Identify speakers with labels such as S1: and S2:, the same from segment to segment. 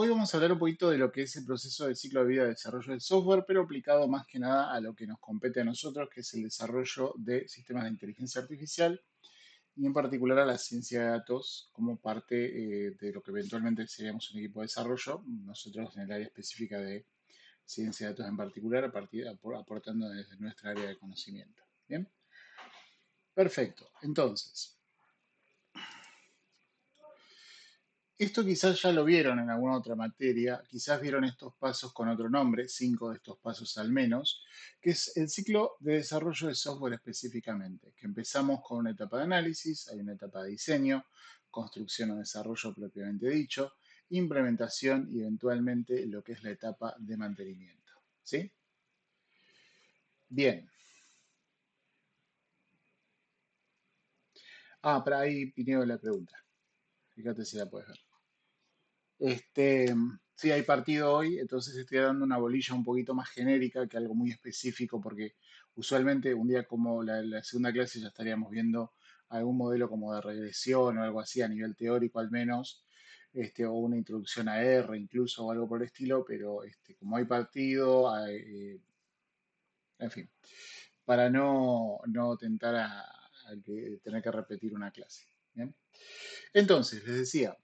S1: Hoy vamos a hablar un poquito de lo que es el proceso del ciclo de vida de desarrollo del software, pero aplicado más que nada a lo que nos compete a nosotros, que es el desarrollo de sistemas de inteligencia artificial y en particular a la ciencia de datos como parte de lo que eventualmente seríamos un equipo de desarrollo, nosotros en el área específica de ciencia de datos en particular, aportando desde nuestra área de conocimiento. Bien, perfecto. Entonces, esto quizás ya lo vieron en alguna otra materia, quizás vieron estos pasos con otro nombre, 5 de estos pasos al menos, que es el ciclo de desarrollo de software específicamente, que empezamos con una etapa de análisis, hay una etapa de diseño, construcción o desarrollo propiamente dicho, implementación y eventualmente lo que es la etapa de mantenimiento. ¿Sí? Bien. Ah, para ahí Pineo la pregunta. Fíjate si la puedes ver. Sí, hay partido hoy, entonces estoy dando una bolilla un poquito más genérica que algo muy específico, porque usualmente un día como la segunda clase ya estaríamos viendo algún modelo como de regresión o algo así a nivel teórico al menos, o una introducción a R incluso o algo por el estilo, pero como hay partido, en fin, para no tentar a tener que repetir una clase. ¿Bien? Entonces, les decía,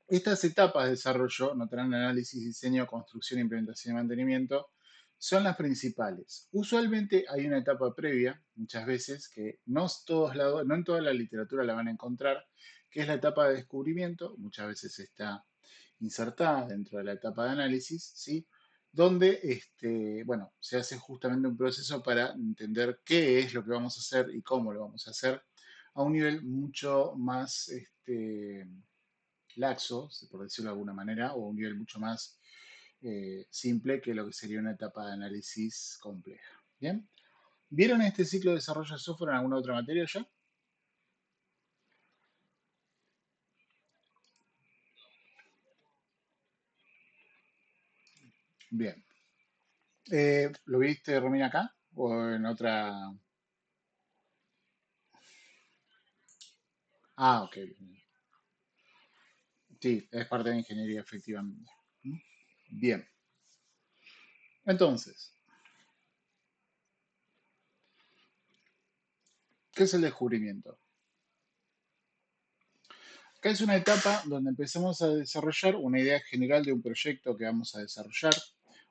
S1: estas etapas de desarrollo, notarán análisis, diseño, construcción, implementación y mantenimiento, son las principales. Usualmente hay una etapa previa, muchas veces, que no, todos lados, no en toda la literatura la van a encontrar, que es la etapa de descubrimiento, muchas veces está insertada dentro de la etapa de análisis, ¿sí? Donde bueno, se hace justamente un proceso para entender qué es lo que vamos a hacer y cómo lo vamos a hacer a un nivel mucho más laxo, por decirlo de alguna manera, o a un nivel mucho más simple que lo que sería una etapa de análisis compleja. Bien, ¿vieron este ciclo de desarrollo de software en alguna otra materia ya? Bien. ¿Lo viste, Romina, acá? ¿O en otra? Ah, ok. Sí, es parte de ingeniería, efectivamente. ¿Mm? Bien. Entonces, ¿qué es el descubrimiento? Acá es una etapa donde empezamos a desarrollar una idea general de un proyecto que vamos a desarrollar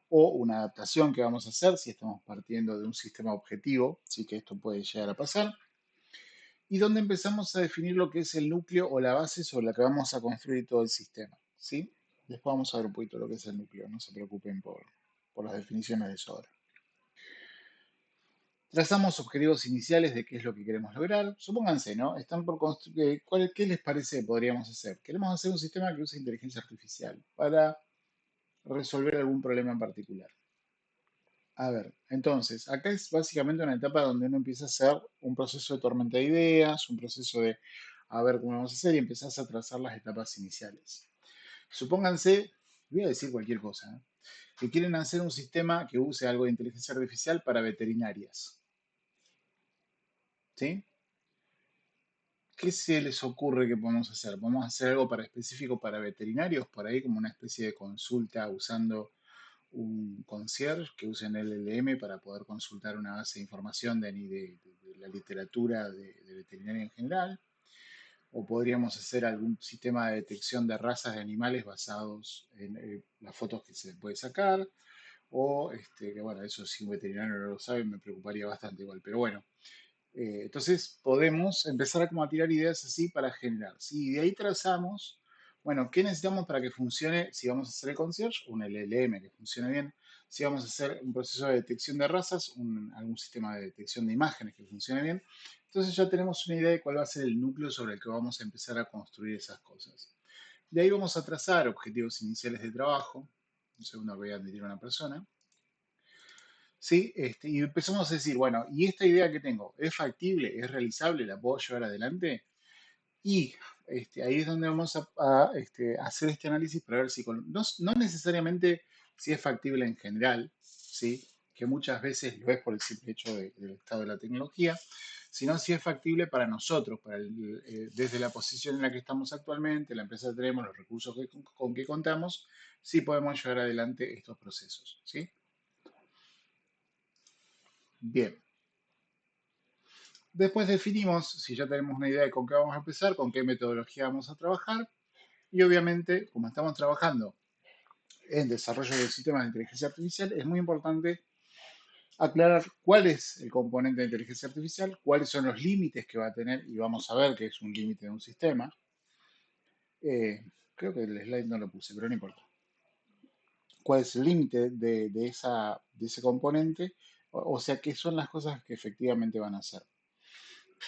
S1: o una adaptación que vamos a hacer si estamos partiendo de un sistema objetivo, sí que esto puede llegar a pasar, y donde empezamos a definir lo que es el núcleo o la base sobre la que vamos a construir todo el sistema, ¿sí? Después vamos a ver un poquito lo que es el núcleo, no se preocupen por las definiciones de eso ahora. Trazamos objetivos iniciales de qué es lo que queremos lograr. Supónganse, ¿no? Están por construir, ¿qué les parece que podríamos hacer? Queremos hacer un sistema que use inteligencia artificial para resolver algún problema en particular. A ver, entonces, acá es básicamente una etapa donde uno empieza a hacer un proceso de tormenta de ideas, un proceso de a ver cómo vamos a hacer y empezás a trazar las etapas iniciales. Supónganse, voy a decir cualquier cosa, ¿eh? Que quieren hacer un sistema que use algo de inteligencia artificial para veterinarias, ¿sí? ¿Qué se les ocurre que podemos hacer? ¿Podemos hacer algo para específico para veterinarios, por ahí como una especie de consulta usando un concierge que usen LLM para poder consultar una base de información de la literatura de veterinaria en general? ¿O podríamos hacer algún sistema de detección de razas de animales basados en las fotos que se puede sacar? O, que bueno, eso si un veterinario no lo sabe me preocuparía bastante igual, pero bueno. Entonces podemos empezar a como a tirar ideas así para generar. Si de ahí trazamos, bueno, ¿qué necesitamos para que funcione? Si vamos a hacer el concierge, un LLM que funcione bien. Si vamos a hacer un proceso de detección de razas, algún sistema de detección de imágenes que funcione bien. Entonces ya tenemos una idea de cuál va a ser el núcleo sobre el que vamos a empezar a construir esas cosas. De ahí vamos a trazar objetivos iniciales de trabajo. Un segundo voy a admitir a una persona. ¿Sí? Y empezamos a decir, bueno, ¿y esta idea que tengo es factible, es realizable, la puedo llevar adelante? Y ahí es donde vamos a hacer este análisis para ver si, no necesariamente si es factible en general, ¿sí? Que muchas veces lo es por el simple hecho del estado de la tecnología, sino si es factible para nosotros, desde la posición en la que estamos actualmente, la empresa que tenemos, los recursos con que contamos, si podemos llevar adelante estos procesos, ¿sí? Bien. Después definimos, si ya tenemos una idea de con qué vamos a empezar, con qué metodología vamos a trabajar, y obviamente, como estamos trabajando en desarrollo del sistema de inteligencia artificial, es muy importante aclarar cuál es el componente de inteligencia artificial, cuáles son los límites que va a tener, y vamos a ver qué es un límite de un sistema. Eh, Creo que el slide no lo puse, pero no importa. ¿Cuál es el límite de ese componente? O sea, qué son las cosas que efectivamente van a hacer.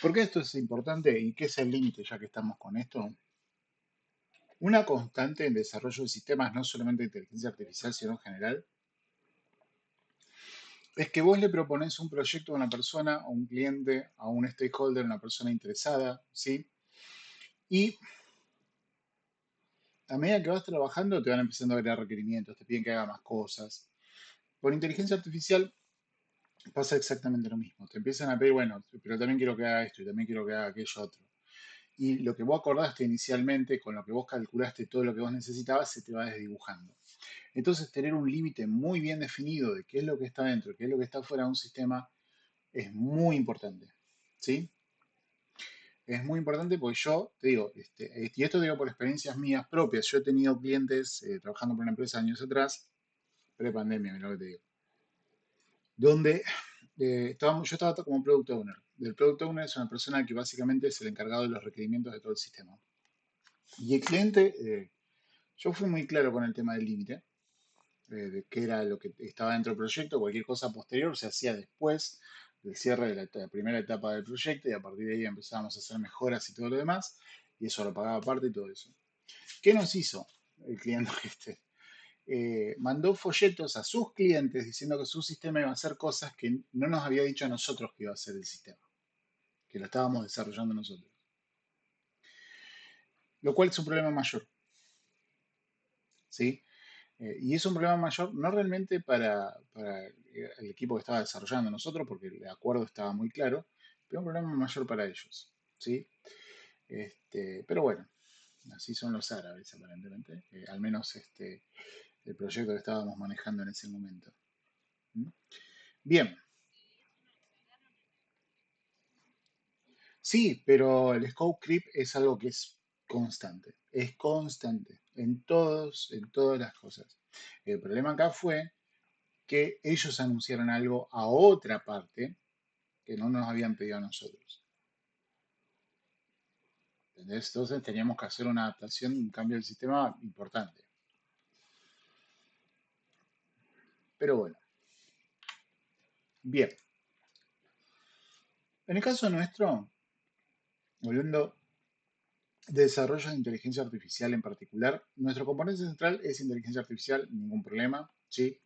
S1: ¿Por qué esto es importante y qué es el límite ya que estamos con esto? Una constante en desarrollo de sistemas, no solamente de inteligencia artificial, sino en general, es que vos le proponés un proyecto a una persona, a un cliente, a un stakeholder, a una persona interesada, ¿sí? Y a medida que vas trabajando te van empezando a agregar requerimientos, te piden que haga más cosas. Con inteligencia artificial pasa exactamente lo mismo. Te empiezan a pedir, bueno, pero también quiero que haga esto y también quiero que haga aquello otro. Y lo que vos acordaste inicialmente, con lo que vos calculaste todo lo que vos necesitabas, se te va desdibujando. Entonces, tener un límite muy bien definido de qué es lo que está dentro, qué es lo que está fuera de un sistema, es muy importante. ¿Sí? Es muy importante porque yo, te digo, y esto te digo por experiencias mías propias, yo he tenido clientes trabajando por una empresa años atrás, pre-pandemia, mira lo que te digo, donde yo estaba como Product Owner. El Product Owner es una persona que básicamente es el encargado de los requerimientos de todo el sistema. Y el cliente, yo fui muy claro con el tema del límite, de qué era lo que estaba dentro del proyecto, cualquier cosa posterior se hacía después del cierre de la primera etapa del proyecto y a partir de ahí empezábamos a hacer mejoras y todo lo demás, y eso lo pagaba aparte y todo eso. ¿Qué nos hizo el cliente este? Mandó folletos a sus clientes diciendo que su sistema iba a hacer cosas que no nos había dicho a nosotros que iba a hacer el sistema, que lo estábamos desarrollando nosotros. Lo cual es un problema mayor, ¿sí? Y es un problema mayor, no realmente para el equipo que estaba desarrollando nosotros, porque el acuerdo estaba muy claro, pero un problema mayor para ellos, ¿sí? Pero bueno, así son los árabes aparentemente, al menos el proyecto que estábamos manejando en ese momento. ¿Mm? Bien, sí, pero el scope creep es algo que es constante en todas las cosas. El problema acá fue que ellos anunciaron algo a otra parte que no nos habían pedido a nosotros. ¿Entendés? Entonces teníamos que hacer una adaptación, un cambio del sistema importante. Pero bueno, bien. En el caso nuestro, volviendo de desarrollo de inteligencia artificial en particular, nuestro componente central es inteligencia artificial, ningún problema, ¿sí?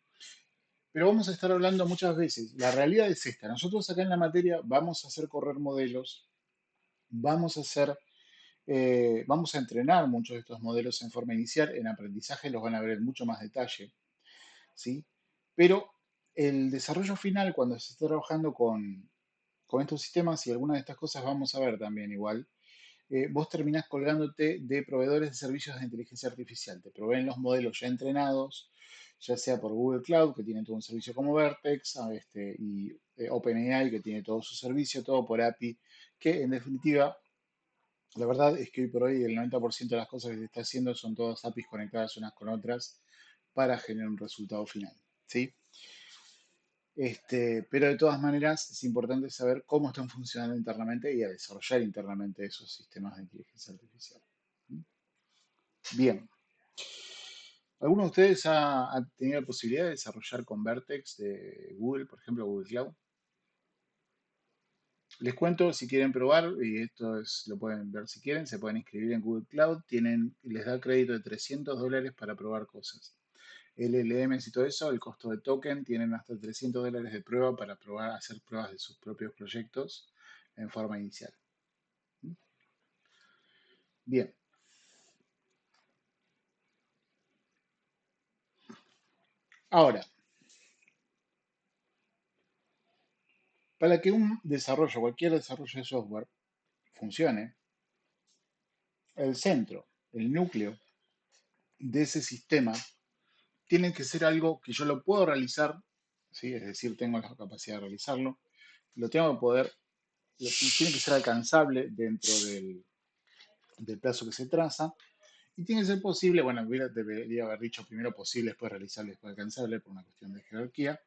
S1: Pero vamos a estar hablando muchas veces. La realidad es esta. Nosotros acá en la materia vamos a hacer correr modelos, vamos a hacer, vamos a entrenar muchos de estos modelos en forma inicial. En aprendizaje los van a ver en mucho más detalle, ¿sí? Pero el desarrollo final, cuando se está trabajando con estos sistemas y algunas de estas cosas vamos a ver también igual, vos terminás colgándote de proveedores de servicios de inteligencia artificial. Te proveen los modelos ya entrenados, ya sea por Google Cloud, que tiene todo un servicio como Vertex, y OpenAI, que tiene todo su servicio, todo por API, que en definitiva, la verdad es que hoy por hoy el 90% de las cosas que se está haciendo son todas APIs conectadas unas con otras para generar un resultado final, ¿sí? Pero de todas maneras es importante saber cómo están funcionando internamente y a desarrollar internamente esos sistemas de inteligencia artificial. Bien, ¿alguno de ustedes ha tenido la posibilidad de desarrollar con Vertex de Google, por ejemplo, Google Cloud? Les cuento, si quieren probar, y lo pueden ver si quieren, se pueden inscribir en Google Cloud, les da crédito de $300 para probar cosas. LLMs y todo eso, el costo de token, tienen hasta $300 de prueba para probar, hacer pruebas de sus propios proyectos en forma inicial. Bien, ahora, Para que un desarrollo, cualquier desarrollo de software, funcione, el centro, el núcleo de ese sistema tiene que ser algo que yo lo puedo realizar, ¿sí? Es decir, tengo la capacidad de realizarlo, lo tengo que poder, tiene que ser alcanzable dentro del plazo que se traza, y tiene que ser posible, bueno, debería haber dicho primero posible, después realizable, después alcanzable, por una cuestión de jerarquía,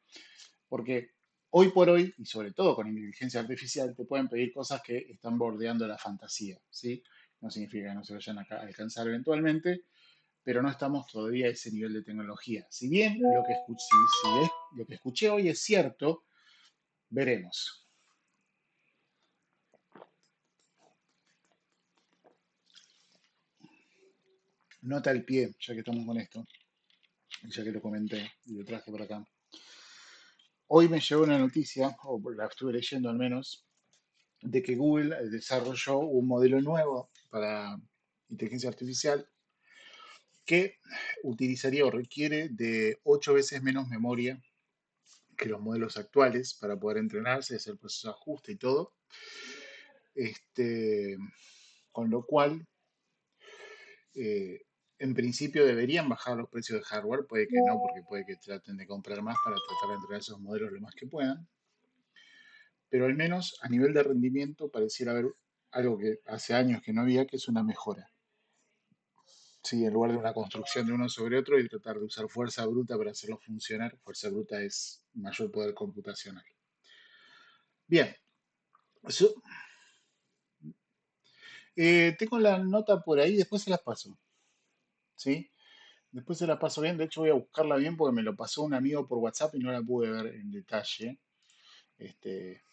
S1: porque hoy por hoy, y sobre todo con inteligencia artificial, te pueden pedir cosas que están bordeando la fantasía, ¿sí? No significa que no se vayan a alcanzar eventualmente, pero no estamos todavía a ese nivel de tecnología. Si bien si es, lo que escuché hoy es cierto, veremos. Nota al pie, ya que estamos con esto, ya que lo comenté y lo traje por acá. Hoy me llegó una noticia, o la estuve leyendo al menos, de que Google desarrolló un modelo nuevo para inteligencia artificial que utilizaría o requiere de 8 veces menos memoria que los modelos actuales para poder entrenarse, hacer el proceso de ajuste y todo. Este, con lo cual, eh, en principio deberían bajar los precios de hardware, puede que no, porque puede que traten de comprar más para tratar de entrenar esos modelos lo más que puedan, pero al menos a nivel de rendimiento pareciera haber algo que hace años que no había, que es una mejora. Sí, en lugar de una construcción de uno sobre otro y tratar de usar fuerza bruta para hacerlo funcionar, fuerza bruta es mayor poder computacional. Bien, eso, tengo la nota por ahí, después se las paso, ¿sí? Después se las paso bien, de hecho voy a buscarla bien porque me lo pasó un amigo por WhatsApp y no la pude ver en detalle. Este,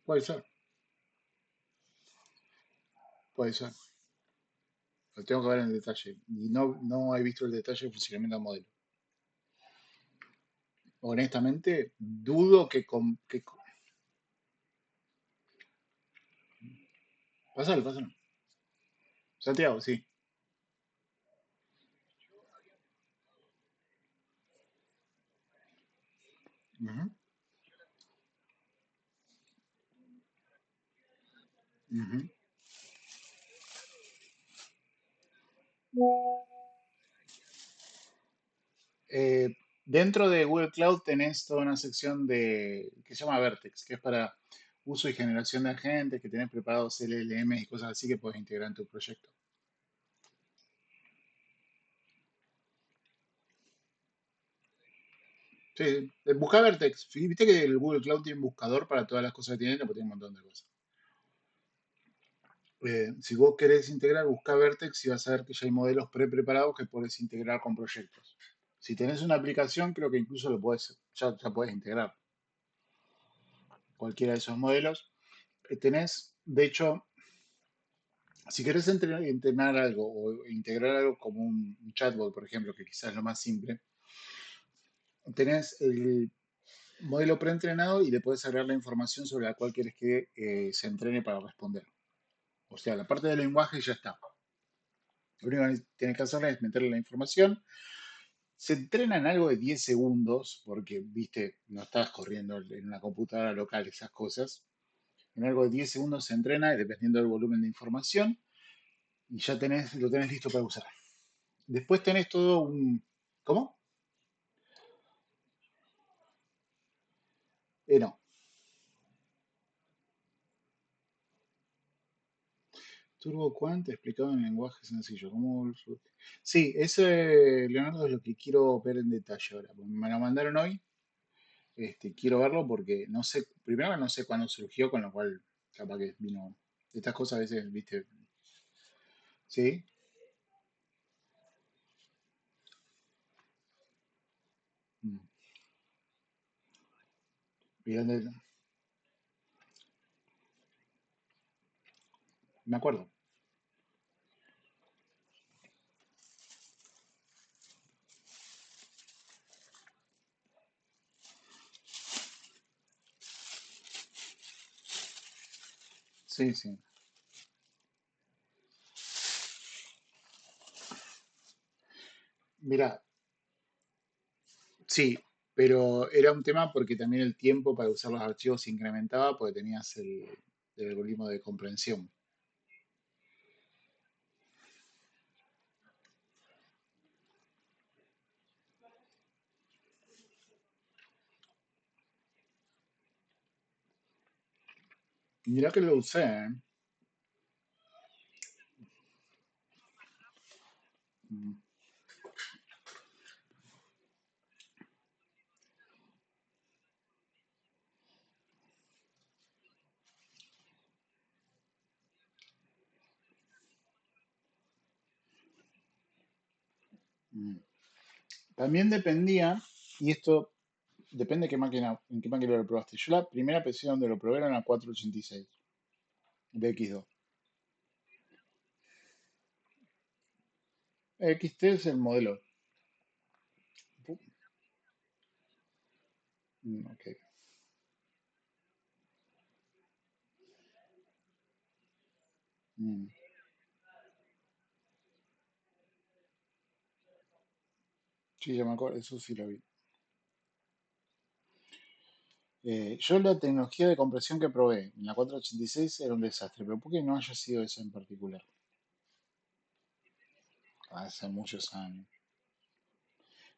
S1: puede ser, puede ser. Lo tengo que ver en detalle. Y no, no he visto el detalle del funcionamiento del modelo. Honestamente, dudo que. Pásalo, pásalo. Santiago, sí. Ujú, ujú. Eh, Dentro de Google Cloud tenés toda una sección que se llama Vertex, que es para uso y generación de agentes, que tenés preparados LLMs y cosas así que puedes integrar en tu proyecto. Sí, busca Vertex. Viste que el Google Cloud tiene un buscador para todas las cosas que tiene, porque tiene un montón de cosas. Si vos querés integrar, busca Vertex y vas a ver que ya hay modelos pre-preparados que puedes integrar con proyectos. Si tenés una aplicación, creo que incluso ya puedes integrar cualquiera de esos modelos. Tenés, de hecho, si querés entrenar algo o integrar algo como un chatbot, por ejemplo, que quizás es lo más simple, tenés el modelo preentrenado y le puedes agregar la información sobre la cual quieres que se entrene para responder. O sea, la parte del lenguaje ya está. Lo único que tienes que hacer es meterle la información. Se entrena en algo de 10 segundos, porque, viste, no estás corriendo en una computadora local esas cosas. En algo de 10 segundos se entrena, dependiendo del volumen de información, y ya lo tenés listo para usar. Después tenés todo un... ¿Cómo? No. Turbo Quant explicado en lenguaje sencillo. Sí, ese, Leonardo, es lo que quiero ver en detalle ahora. Me lo mandaron hoy. Quiero verlo porque no sé, primero no sé cuándo surgió, con lo cual capaz que vino. Estas cosas a veces, viste, sí. Mm, bien, me acuerdo. Sí, sí. Mira, Sí, pero era un tema porque también el tiempo para usar los archivos se incrementaba porque tenías el algoritmo de comprensión. Mirá que lo usé, ¿eh? Mm, mm. También dependía, y esto depende de qué máquina, en qué máquina lo probaste. Yo la primera PC donde lo probé era una 486 de X2. XT es el modelo. Ok. Mm. Sí, ya me acuerdo, eso sí lo vi. Yo la tecnología de compresión que probé en la 486 era un desastre, pero ¿por qué no haya sido esa en particular? Hace muchos años.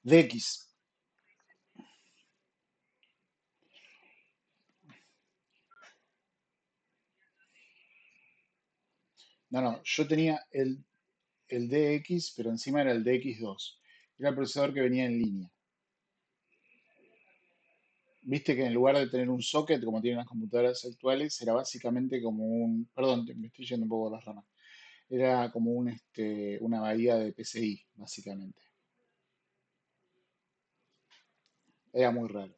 S1: DX. No, no, yo tenía el DX, pero encima era el DX2. Era el procesador que venía en línea. Viste que en lugar de tener un socket, como tienen las computadoras actuales, era básicamente como un, perdón, me estoy yendo un poco de las ramas. Era como una bahía de PCI, básicamente. Era muy raro.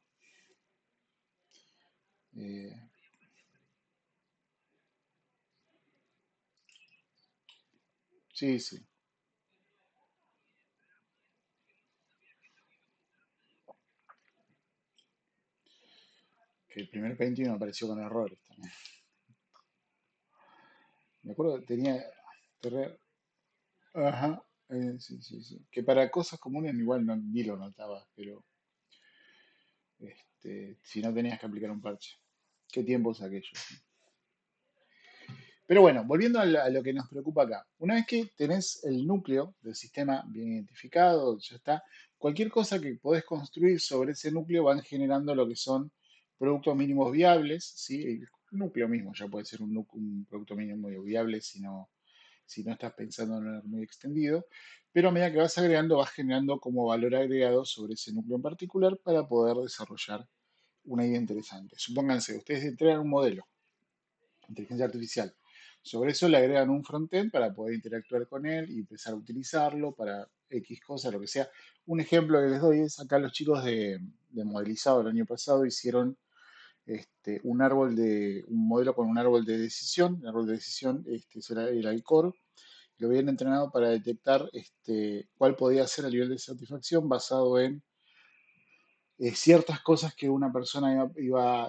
S1: Eh, sí, sí. Que el primer Pentium apareció con errores también. Me acuerdo que tenía. terre- Ajá. Sí, sí, sí. Que para cosas comunes igual ni lo notaba, pero si no tenías que aplicar un parche. ¿Qué tiempos aquellos? Pero bueno, volviendo a lo que nos preocupa acá. Una vez que tenés el núcleo del sistema bien identificado, ya está, cualquier cosa que podés construir sobre ese núcleo van generando lo que son productos mínimos viables, ¿sí? El núcleo mismo ya puede ser un producto mínimo viable si no estás pensando en algo muy extendido, pero a medida que vas agregando, vas generando como valor agregado sobre ese núcleo en particular para poder desarrollar una idea interesante. Supónganse, ustedes entregan un modelo inteligencia artificial. Sobre eso le agregan un frontend para poder interactuar con él y empezar a utilizarlo para X cosas, lo que sea. Un ejemplo que les doy es acá los chicos de modelizado el año pasado hicieron un modelo con un árbol de decisión. El árbol de decisión será el core. Lo habían entrenado para detectar cuál podía ser el nivel de satisfacción basado en ciertas cosas que una persona iba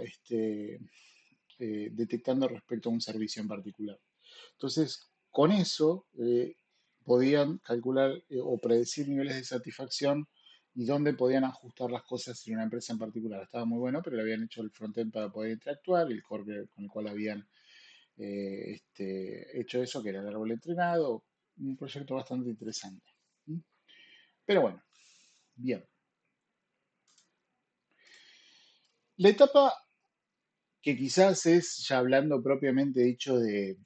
S1: detectando respecto a un servicio en particular. Entonces, con eso podían calcular o predecir niveles de satisfacción y dónde podían ajustar las cosas en una empresa en particular. Estaba muy bueno, pero le habían hecho el frontend para poder interactuar, el core con el cual habían hecho eso, que era el árbol entrenado, un proyecto bastante interesante. ¿Mm? Pero bueno, bien. La etapa que quizás es, ya hablando propiamente dicho de-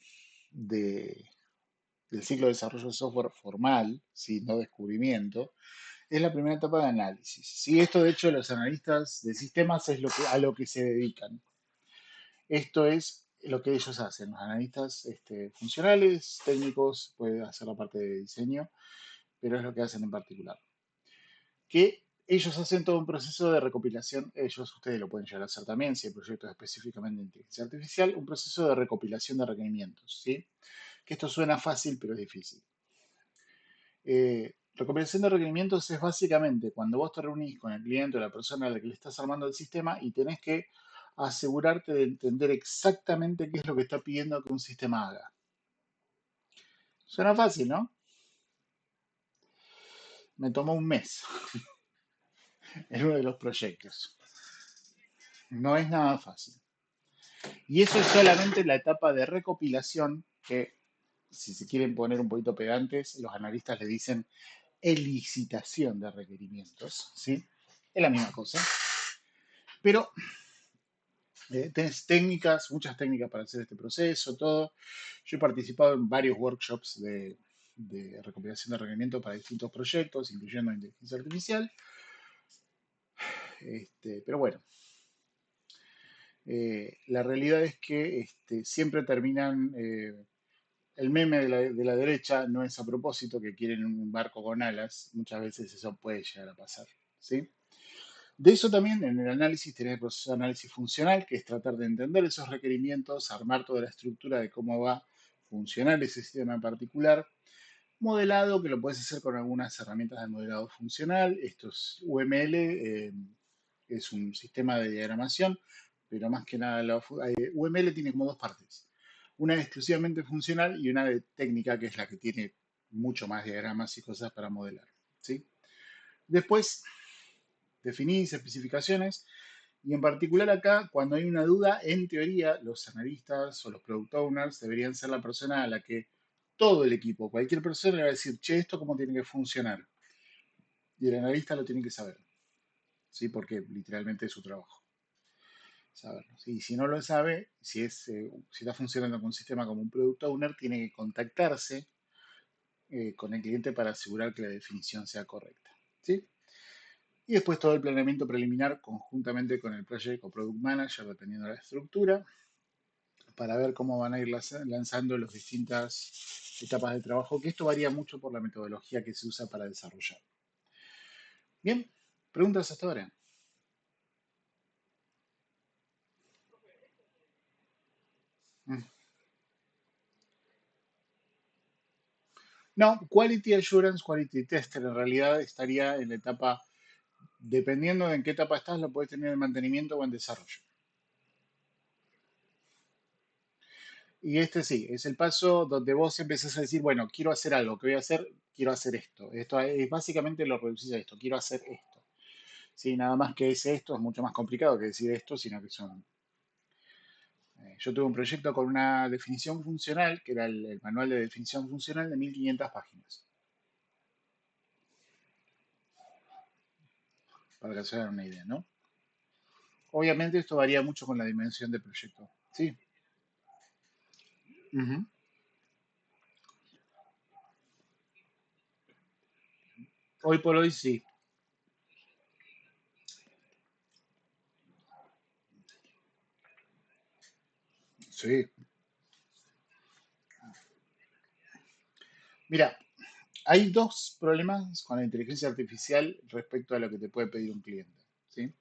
S1: del ciclo de desarrollo de software formal, ¿sí? No descubrimiento, es la primera etapa de análisis. Sí, esto de hecho los analistas de sistemas es a lo que se dedican. Esto es lo que ellos hacen. Los analistas funcionales, técnicos, pueden hacer la parte de diseño, pero es lo que hacen en particular. Que ellos hacen todo un proceso de recopilación, ustedes lo pueden llegar a hacer también, si hay proyectos específicamente de inteligencia artificial, un proceso de recopilación de requerimientos, ¿sí? Que esto suena fácil, pero es difícil. Recopilación de requerimientos es básicamente cuando vos te reunís con el cliente o la persona a la que le estás armando el sistema y tenés que asegurarte de entender exactamente qué es lo que está pidiendo que un sistema haga. Suena fácil, ¿no? Me tomó un mes. en uno de los proyectos. No es nada fácil. Y eso es solamente la etapa de recopilación que, si se quieren poner un poquito pegantes, los analistas le dicen elicitación de requerimientos, ¿sí? Es la misma cosa. Pero tenés técnicas, muchas técnicas para hacer este proceso, todo. Yo he participado en varios workshops de recopilación de requerimientos para distintos proyectos, incluyendo inteligencia artificial. Pero bueno, la realidad es que siempre terminan, el meme de la derecha no es a propósito, que quieren un barco con alas, muchas veces eso puede llegar a pasar, ¿sí? De eso también en el análisis tenés el proceso de análisis funcional, que es tratar de entender esos requerimientos, armar toda la estructura de cómo va a funcionar ese sistema en particular. Modelado, que lo puedes hacer con algunas herramientas de modelado funcional. Esto es UML, es un sistema de diagramación, pero más que nada UML tiene como dos partes. Una exclusivamente funcional y una de técnica, que es la que tiene mucho más diagramas y cosas para modelar, ¿sí? Después definís especificaciones y en particular acá, cuando hay una duda, en teoría, los analistas o los product owners deberían ser la persona a la que todo el equipo, cualquier persona le va a decir, che, esto cómo tiene que funcionar. Y el analista lo tiene que saber, ¿sí? Porque literalmente es su trabajo saberlo, ¿sí? Y si no lo sabe, si está funcionando con un sistema como un product owner, tiene que contactarse con el cliente para asegurar que la definición sea correcta, ¿sí? Y después todo el planeamiento preliminar conjuntamente con el project o product manager, dependiendo de la estructura, para ver cómo van a ir lanzando las distintas etapas de trabajo, que esto varía mucho por la metodología que se usa para desarrollar. Bien, preguntas hasta ahora. Mm. No, Quality Assurance, Quality Tester en realidad estaría en la etapa, dependiendo de en qué etapa estás, lo puedes tener en mantenimiento o en desarrollo. Y este sí, es el paso donde vos empezás a decir, bueno, quiero hacer algo, ¿qué voy a hacer? Quiero hacer esto. Esto es básicamente lo reducís a esto, quiero hacer esto. Sí, nada más que es esto, es mucho más complicado que decir esto, sino que son... yo tuve un proyecto con una definición funcional, que era el manual de definición funcional de 1500 páginas, para que se hagan una idea, ¿no? Obviamente esto varía mucho con la dimensión del proyecto. Sí. Ujú. Hoy por hoy sí. Sí. Mira, hay dos problemas con la inteligencia artificial respecto a lo que te puede pedir un cliente, ¿sí?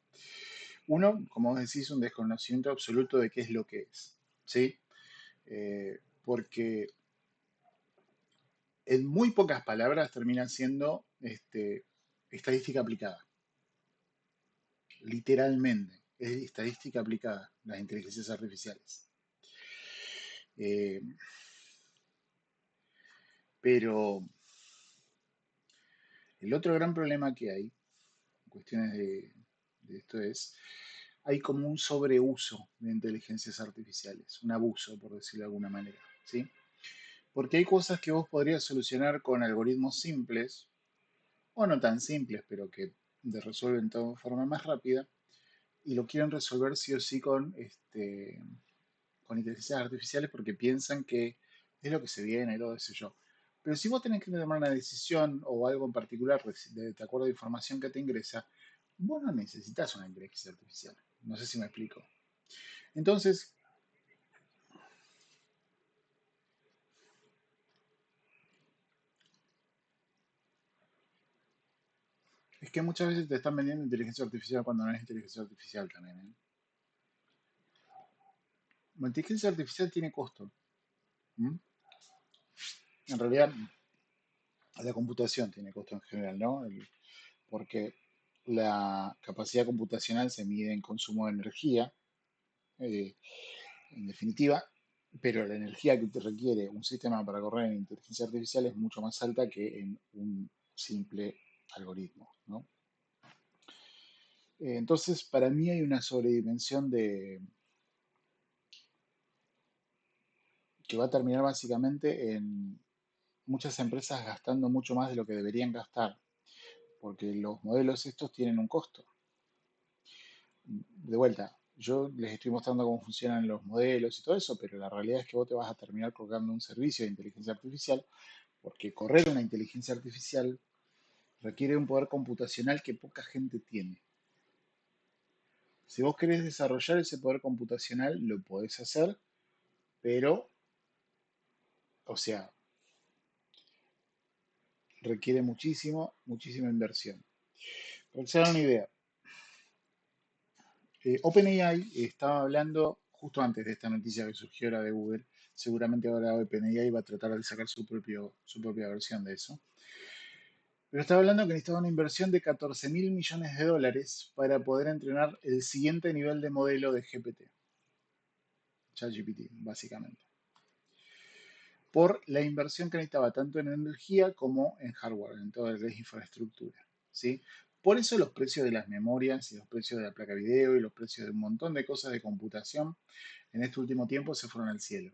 S1: Uno, como vos decís, un desconocimiento absoluto de qué es lo que es, ¿sí? Porque en muy pocas palabras termina siendo estadística aplicada, literalmente, es estadística aplicada, las inteligencias artificiales. Eh, pero el otro gran problema que hay, en cuestiones de esto es, hay como un sobreuso de inteligencias artificiales, un abuso, por decirlo de alguna manera, ¿sí? Porque hay cosas que vos podrías solucionar con algoritmos simples, o no tan simples, pero que resuelven todo de forma más rápida, y lo quieren resolver sí o sí con inteligencias artificiales porque piensan que es lo que se viene, todo eso yo. Pero si vos tenés que tomar una decisión o algo en particular de acuerdo a la información que te ingresa, vos no necesitas una inteligencia artificial. No sé si me explico. Entonces, es que muchas veces te están vendiendo inteligencia artificial cuando no es inteligencia artificial también, ¿eh? La inteligencia artificial tiene costo. ¿M? En realidad, la computación tiene costo en general, ¿no? Porque la capacidad computacional se mide en consumo de energía, eh, en definitiva, pero la energía que te requiere un sistema para correr en inteligencia artificial es mucho más alta que en un simple algoritmo, ¿no? Entonces, para mí hay una sobredimensión que va a terminar básicamente en muchas empresas gastando mucho más de lo que deberían gastar, porque los modelos estos tienen un costo. De vuelta, yo les estoy mostrando cómo funcionan los modelos y todo eso, pero la realidad es que vos te vas a terminar colgando un servicio de inteligencia artificial, porque correr una inteligencia artificial requiere un poder computacional que poca gente tiene. Si vos querés desarrollar ese poder computacional, lo podés hacer, pero, o sea, requiere muchísima inversión. Para que se hagan una idea, OpenAI estaba hablando justo antes de esta noticia que surgió ahora de Google. Seguramente ahora OpenAI va a tratar de sacar su propia versión de eso. Pero estaba hablando que necesitaba una inversión de 14 mil millones de dólares para poder entrenar el siguiente nivel de modelo de GPT, ChatGPT, básicamente. Por la inversión que necesitaba tanto en energía como en hardware, en toda la infraestructura. ¿Sí? Por eso los precios de las memorias y los precios de la placa video y los precios de un montón de cosas de computación en este último tiempo se fueron al cielo.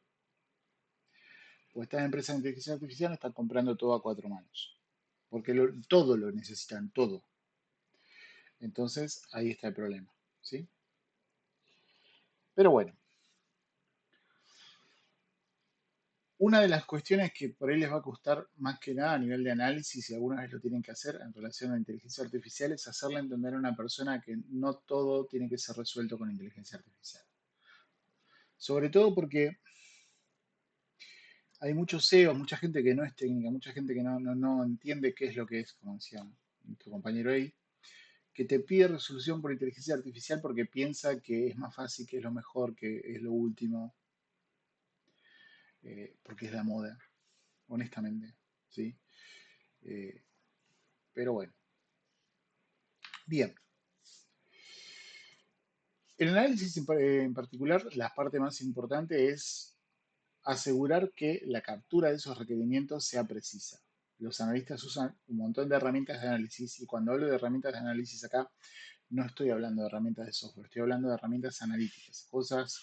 S1: Pues estas empresas de inteligencia artificial están comprando todo a cuatro manos. Porque todo lo necesitan, todo. Entonces ahí está el problema. ¿Sí? Pero bueno, una de las cuestiones que por ahí les va a costar más que nada a nivel de análisis, si alguna vez lo tienen que hacer en relación a la inteligencia artificial, es hacerle entender a una persona que no todo tiene que ser resuelto con inteligencia artificial. Sobre todo porque hay muchos CEOs, mucha gente que no es técnica, mucha gente que no entiende qué es lo que es, como decía nuestro compañero ahí, que te pide resolución por inteligencia artificial porque piensa que es más fácil, que es lo mejor, que es lo último, porque es la moda, honestamente, ¿sí? Eh, pero bueno, bien. El análisis en particular, la parte más importante es asegurar que la captura de esos requerimientos sea precisa. Los analistas usan un montón de herramientas de análisis y cuando hablo de herramientas de análisis acá, no estoy hablando de herramientas de software, estoy hablando de herramientas analíticas, cosas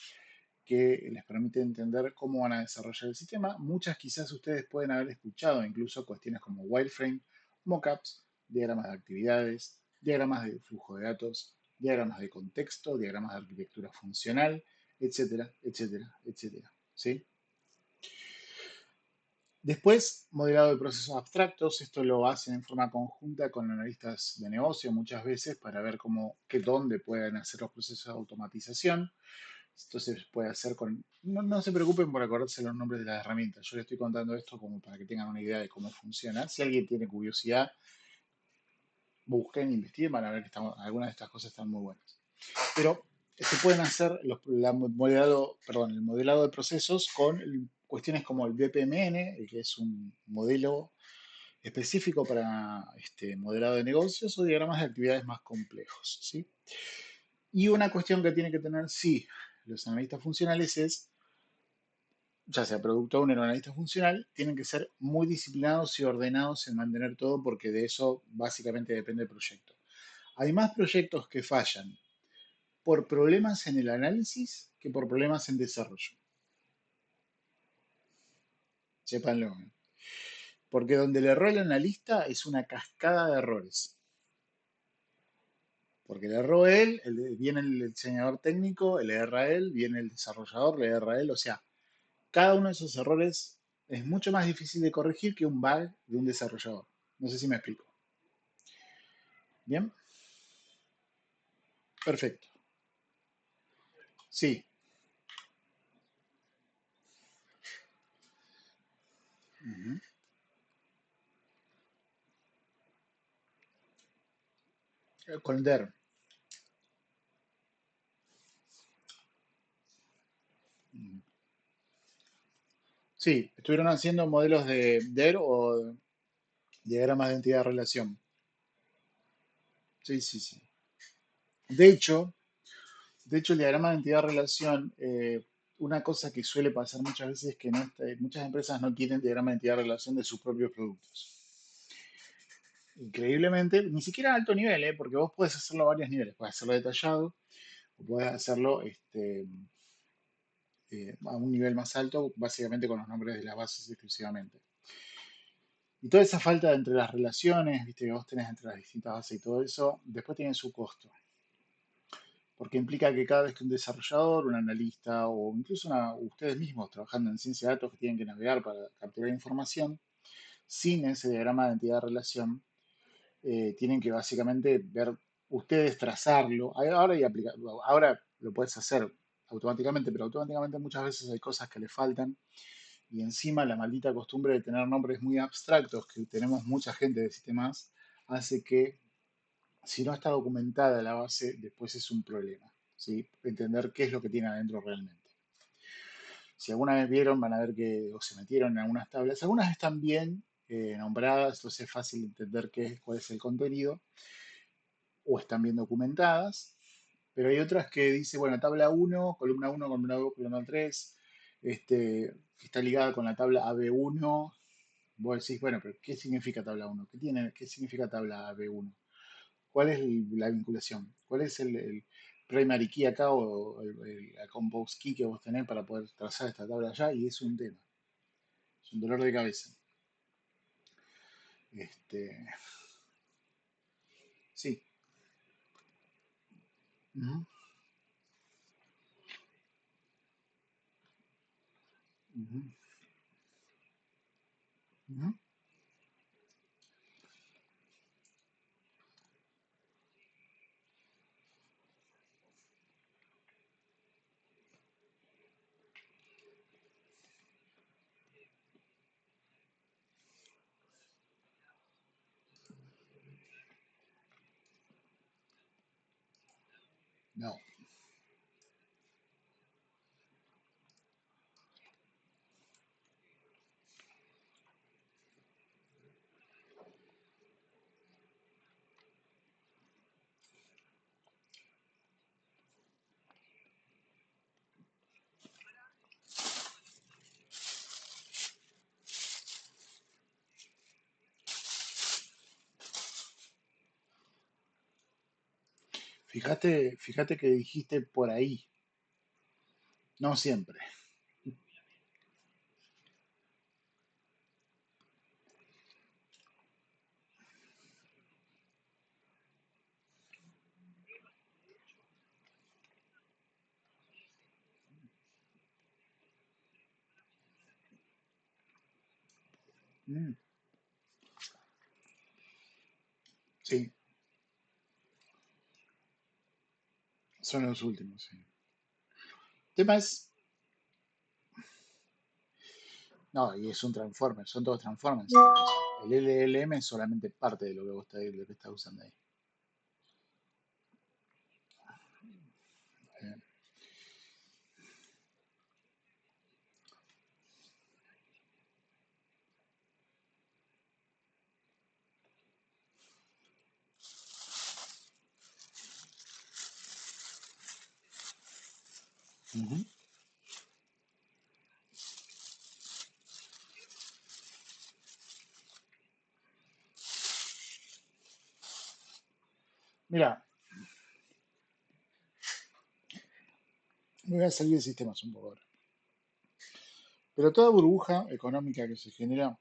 S1: que les permiten entender cómo van a desarrollar el sistema. Muchas quizás ustedes pueden haber escuchado, incluso cuestiones como wireframe, mockups, diagramas de actividades, diagramas de flujo de datos, diagramas de contexto, diagramas de arquitectura funcional, etcétera, etcétera, etcétera. ¿Sí? Después, modelado de procesos abstractos, esto lo hacen en forma conjunta con analistas de negocio muchas veces para ver dónde pueden hacer los procesos de automatización. Entonces puede hacer con... No se preocupen por acordarse los nombres de las herramientas. Yo les estoy contando esto como para que tengan una idea de cómo funciona. Si alguien tiene curiosidad, busquen, investiguen, van a ver que algunas de estas cosas están muy buenas. Pero se pueden hacer el modelado de procesos con cuestiones como el BPMN, que es un modelo específico para modelado de negocios o diagramas de actividades más complejos. ¿Sí? Y una cuestión que tiene que tener, sí, los analistas funcionales es, ya sea producto owner o analista funcional, tienen que ser muy disciplinados y ordenados en mantener todo porque de eso básicamente depende el proyecto. Hay más proyectos que fallan por problemas en el análisis que por problemas en desarrollo. Sépanlo. Porque donde le erró el analista es una cascada de errores. Porque le erró él, viene el diseñador técnico, le erra a él, viene el desarrollador, le erra a él. O sea, cada uno de esos errores es mucho más difícil de corregir que un bug de un desarrollador. No sé si me explico. ¿Bien? Perfecto. Sí. Ujú. Con DER. Ujú. Sí, estuvieron haciendo modelos de DER o diagramas de entidad-relación. Sí, sí, sí. De hecho, de hecho, el diagrama de entidad-relación, una cosa que suele pasar muchas veces es que muchas empresas no tienen diagrama de entidad-relación de sus propios productos. increíblemente, ni siquiera a alto nivel, ¿eh? Porque vos podés hacerlo a varios niveles. Podés hacerlo detallado o podés hacerlo a un nivel más alto, básicamente con los nombres de las bases exclusivamente. Y toda esa falta entre las relaciones, viste, que vos tenés entre las distintas bases y todo eso, después tiene su costo. Porque implica que cada vez que un desarrollador, un analista o incluso ustedes mismos trabajando en ciencia de datos que tienen que navegar para capturar información, sin ese diagrama de entidad-relación, tienen que básicamente ver, ustedes trazarlo. Ahora lo puedes hacer automáticamente, pero automáticamente muchas veces hay cosas que le faltan y encima la maldita costumbre de tener nombres muy abstractos que tenemos mucha gente de sistemas hace que si no está documentada la base, después es un problema, ¿sí? Entender qué es lo que tiene adentro realmente. Si alguna vez vieron, van a ver que o se metieron en algunas tablas. Algunas están bien nombradas, entonces es fácil entender cuál es el contenido, o están bien documentadas, pero hay otras que dice, bueno, tabla uno, columna 2, columna 3, que está ligada con la tabla AB1. Vos decís, bueno, pero ¿qué significa tabla uno? ¿Qué significa tabla AB1? ¿Cuál es la vinculación? ¿Cuál es el primary key acá o la compose key que vos tenés para poder trazar esta tabla allá? Y es un tema, es un dolor de cabeza. Este, sí. Ujú, ujú, ujú. No. Fíjate que dijiste por ahí, no siempre. Mm, sí, son los últimos, sí. El tema es, no, y es un transformer, son todos transformers. El LLM es solamente parte de lo que vos lo que estás usando ahí. Eh, ujú. Mira, me voy a salir de sistemas un poco ahora. Pero toda burbuja económica que se genera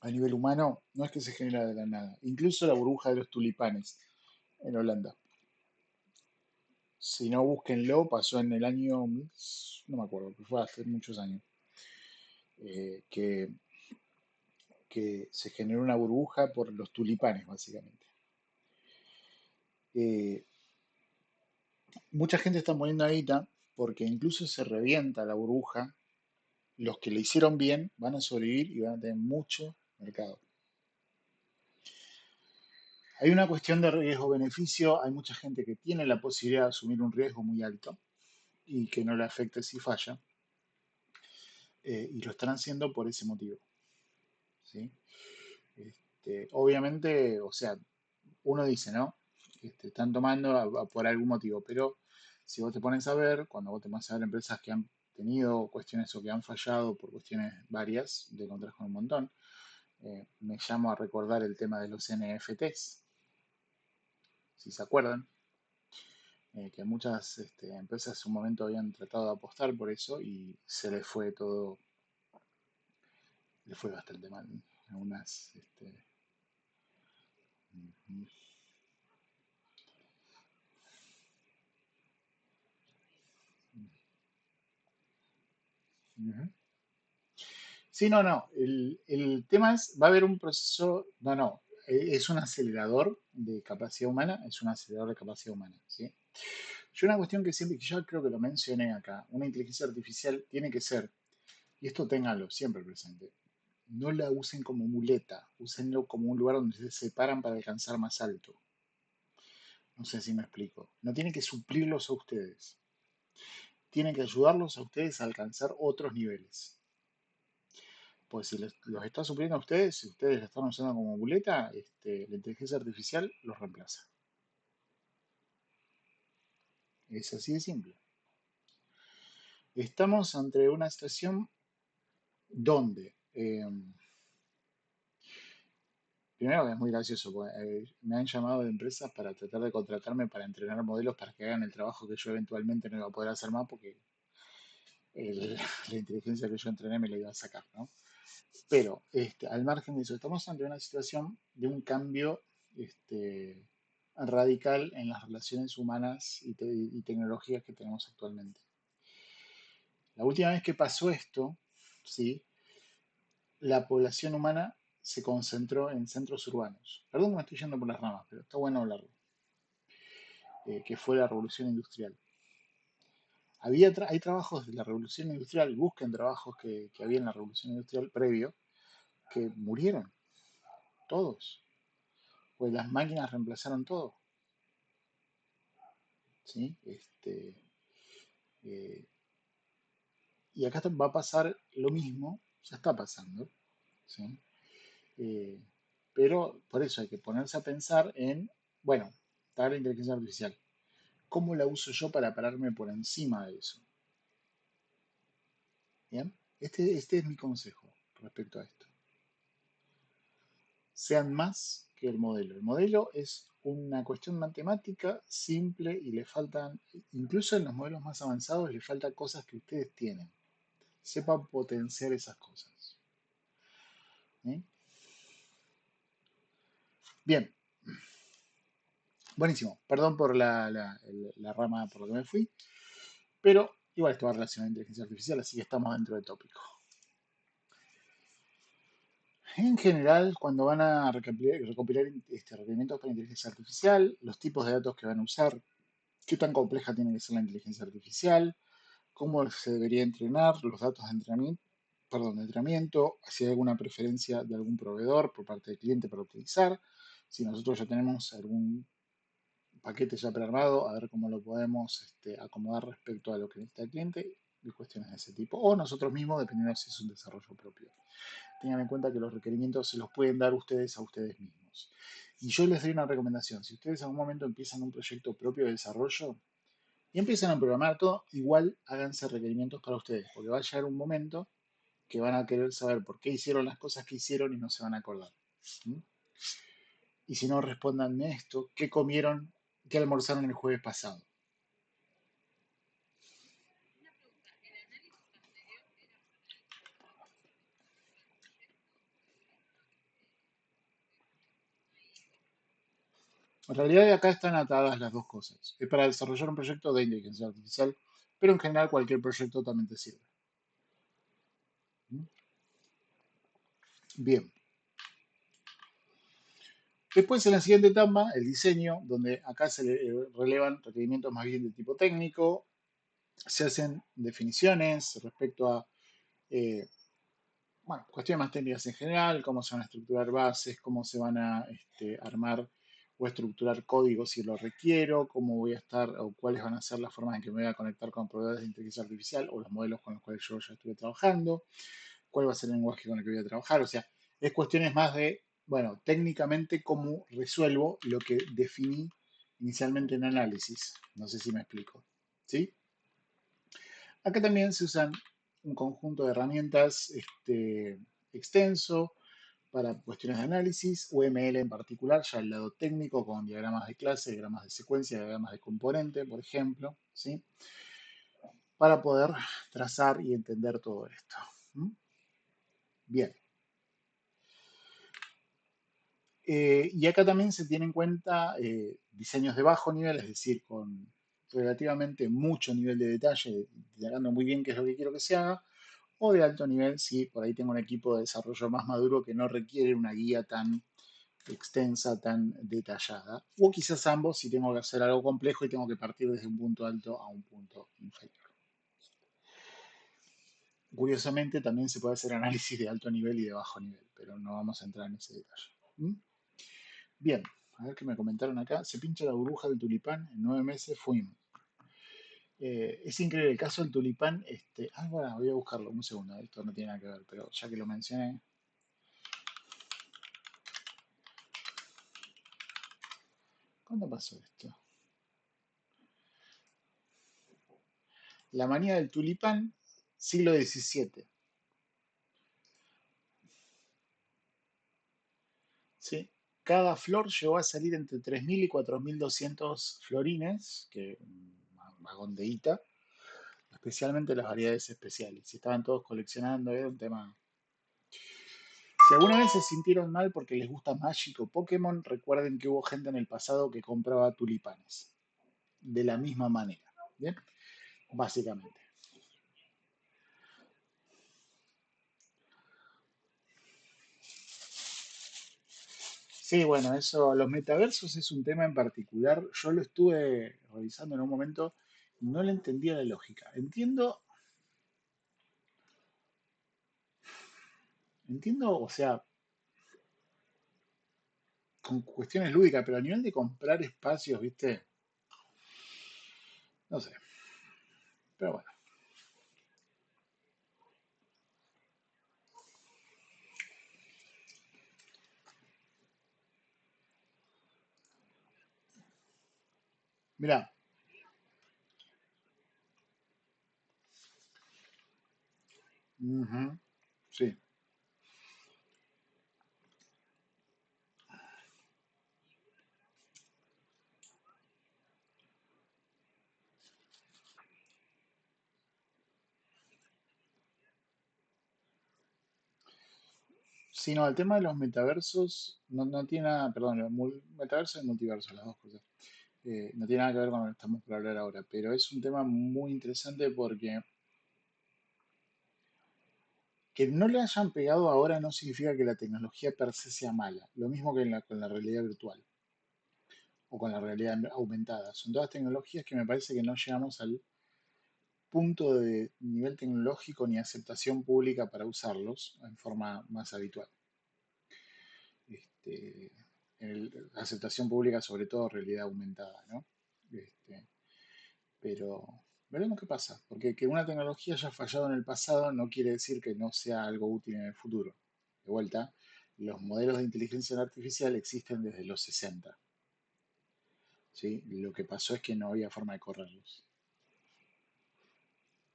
S1: a nivel humano no es que se genera de la nada. Incluso la burbuja de los tulipanes en Holanda. Si no, búsquenlo, pasó en el año, no me acuerdo, pero fue hace muchos años, eh, que, que se generó una burbuja por los tulipanes, básicamente. Eh, Mucha gente está poniendo ahorita porque incluso se revienta la burbuja. Los que le hicieron bien van a sobrevivir y van a tener mucho mercado. Hay una cuestión de riesgo-beneficio. Hay mucha gente que tiene la posibilidad de asumir un riesgo muy alto y que no le afecte si falla. Y lo están haciendo por ese motivo. ¿Sí? Obviamente, o sea, uno dice, ¿no? Están tomando por algún motivo, pero si vos te pones a ver, cuando vos te pones a ver empresas que han tenido cuestiones o que han fallado por cuestiones varias, te encontrás con un montón. Me llamo a recordar el tema de los NFTs, si se acuerdan, que muchas empresas en su momento habían tratado de apostar por eso y se les fue todo, les fue bastante mal. Algunas, ujú, ujú. Sí, no, no. El tema es, va a haber un proceso, no, no, es un acelerador de capacidad humana, es un acelerador de capacidad humana, ¿sí? Yo una cuestión que siempre, que yo creo que lo mencioné acá, una inteligencia artificial tiene que ser, y esto ténganlo siempre presente, no la usen como muleta, úsenlo como un lugar donde se separan para alcanzar más alto. No sé si me explico. No tiene que suplirlos a ustedes, tiene que ayudarlos a ustedes a alcanzar otros niveles. Pues si los está supliendo a ustedes, si ustedes la están usando como muleta, la inteligencia artificial los reemplaza. Es así de simple. Estamos ante una situación donde, primero que es muy gracioso, porque, me han llamado de empresas para tratar de contratarme para entrenar modelos para que hagan el trabajo que yo eventualmente no iba a poder hacer más porque el- la inteligencia que yo entrené me la iba a sacar, ¿no? Pero al margen de eso, estamos ante una situación de un cambio este, radical en las relaciones humanas y tecnologías que tenemos actualmente. La última vez que pasó esto, ¿sí? La población humana se concentró en centros urbanos. Perdón que me estoy yendo por las ramas, pero está bueno hablarlo. Que fue la revolución industrial. Hay trabajos de la revolución industrial, busquen trabajos que había en la revolución industrial previo, que murieron, todos, pues las máquinas reemplazaron todo, ¿sí? Eh, y acá va a pasar lo mismo, ya está pasando, ¿sí? Eh, pero por eso hay que ponerse a pensar en, bueno, está la inteligencia artificial, ¿cómo la uso yo para pararme por encima de eso? ¿Bien? Este es mi consejo respecto a esto. Sean más que el modelo. El modelo es una cuestión matemática simple y le faltan, incluso en los modelos más avanzados, le faltan cosas que ustedes tienen. Sepan potenciar esas cosas. ¿Eh? Bien, buenísimo. Perdón por la rama por la que me fui, pero igual esto va relacionado a inteligencia artificial, así que estamos dentro del tópico. En general, cuando van a recopilar requerimientos para inteligencia artificial, los tipos de datos que van a usar, qué tan compleja tiene que ser la inteligencia artificial, cómo se debería entrenar, los datos de entrenamiento, perdón, de entrenamiento, si hay alguna preferencia de algún proveedor por parte del cliente para utilizar, si nosotros ya tenemos algún paquete ya prearmado, a ver cómo lo podemos acomodar respecto a lo que necesita el cliente y cuestiones de ese tipo, o nosotros mismos, dependiendo si es un desarrollo propio. Tengan en cuenta que los requerimientos se los pueden dar ustedes a ustedes mismos. Y yo les doy una recomendación, si ustedes en algún momento empiezan un proyecto propio de desarrollo, y empiezan a programar todo, igual háganse requerimientos para ustedes, porque va a llegar un momento que van a querer saber por qué hicieron las cosas que hicieron y no se van a acordar. ¿Mm? Y si no, respondanme esto, ¿qué comieron, qué almorzaron el jueves pasado? En realidad acá están atadas las dos cosas. Es para desarrollar un proyecto de inteligencia artificial, pero en general cualquier proyecto también te sirve. ¿Mm? Bien. Después en la siguiente etapa, el diseño, donde acá se le relevan requerimientos más bien de tipo técnico, se hacen definiciones respecto a eh, bueno, cuestiones más técnicas en general, cómo se van a estructurar bases, cómo se van a armar o estructurar códigos si lo requiero, cómo voy a estar o cuáles van a ser las formas en que me voy a conectar con proveedores de inteligencia artificial o los modelos con los cuales yo ya estuve trabajando, cuál va a ser el lenguaje con el que voy a trabajar. O sea, es cuestiones más de, bueno, técnicamente cómo resuelvo lo que definí inicialmente en análisis. No sé si me explico. ¿Sí? Acá también se usan un conjunto de herramientas extenso, para cuestiones de análisis, UML en particular, ya el lado técnico con diagramas de clase, diagramas de secuencia, diagramas de componente, por ejemplo, ¿sí? Para poder trazar y entender todo esto. ¿Mm? Bien. Y acá también se tiene en cuenta diseños de bajo nivel, es decir, con relativamente mucho nivel de detalle, detallando muy bien qué es lo que quiero que se haga, o de alto nivel si por ahí tengo un equipo de desarrollo más maduro que no requiere una guía tan extensa, tan detallada. O quizás ambos si tengo que hacer algo complejo y tengo que partir desde un punto alto a un punto inferior. Curiosamente también se puede hacer análisis de alto nivel y de bajo nivel, pero no vamos a entrar en ese detalle. ¿Mm? Bien, a ver qué me comentaron acá. Se pincha la burbuja del tulipán, en 9 meses fuimos. Es increíble el caso del tulipán. Bueno, voy a buscarlo, un segundo, esto no tiene nada que ver, pero ya que lo mencioné. ¿Cuándo pasó esto? La manía del tulipán, siglo XVII. ¿Sí? Cada flor llegó a salir entre 3.000 y 4.200 florines, que un vagón de ita, especialmente las variedades especiales. Si estaban todos coleccionando, era un tema. Si alguna vez se sintieron mal porque les gusta Magic o Pokémon, recuerden que hubo gente en el pasado que compraba tulipanes. De la misma manera. ¿Bien? Básicamente. Sí, bueno, eso, los metaversos es un tema en particular. Yo lo estuve revisando en un momento y no le entendía la lógica. Entiendo, o sea, con cuestiones lúdicas, pero a nivel de comprar espacios, ¿viste? No sé. Pero bueno, mirá. Ujú, sí. Sí, no, el tema de los metaversos no tiene nada, perdón, metaverso y multiverso, las dos cosas. No tiene nada que ver con lo que estamos por hablar ahora, pero es un tema muy interesante porque que no le hayan pegado ahora no significa que la tecnología per se sea mala. Lo mismo que con la realidad virtual o con la realidad aumentada. Son todas tecnologías que me parece que no llegamos al punto de nivel tecnológico ni aceptación pública para usarlos en forma más habitual. Este, aceptación pública, sobre todo realidad aumentada, ¿no? Este, pero veremos qué pasa, porque que una tecnología haya fallado en el pasado no quiere decir que no sea algo útil en el futuro. De vuelta, los modelos de inteligencia artificial existen desde los 60, ¿sí? Lo que pasó es que no había forma de correrlos.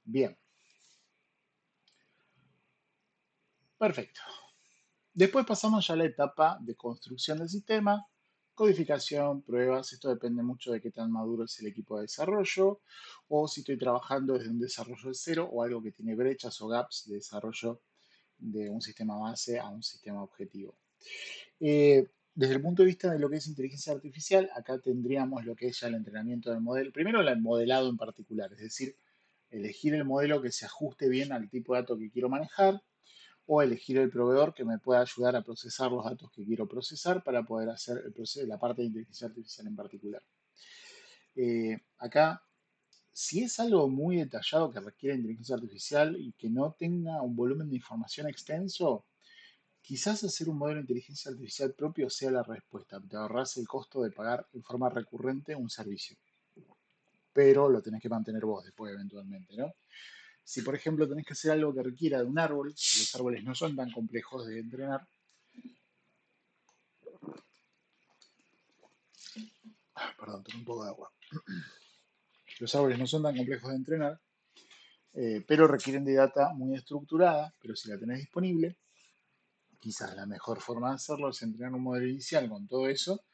S1: Bien, perfecto. Después pasamos ya a la etapa de construcción del sistema, codificación, pruebas. Esto depende mucho de qué tan maduro es el equipo de desarrollo o si estoy trabajando desde un desarrollo de cero o algo que tiene brechas o gaps de desarrollo de un sistema base a un sistema objetivo. Desde el punto de vista de lo que es inteligencia artificial, acá tendríamos lo que es ya el entrenamiento del modelo. Primero, el modelado en particular, es decir, elegir el modelo que se ajuste bien al tipo de datos que quiero manejar o elegir el proveedor que me pueda ayudar a procesar los datos que quiero procesar para poder hacer el proceso, la parte de inteligencia artificial en particular. Acá, si es algo muy detallado que requiere inteligencia artificial y que no tenga un volumen de información extenso, quizás hacer un modelo de inteligencia artificial propio sea la respuesta. Te ahorras el costo de pagar en forma recurrente un servicio, pero lo tenés que mantener vos después eventualmente, ¿no? Si por ejemplo tenés que hacer algo que requiera de un árbol, los árboles no son tan complejos de entrenar. Perdón, tomé un poco de agua. Los árboles no son tan complejos de entrenar, pero requieren de data muy estructurada, pero si la tenés disponible, Quizás la mejor forma de hacerlo es entrenar un modelo inicial con todo eso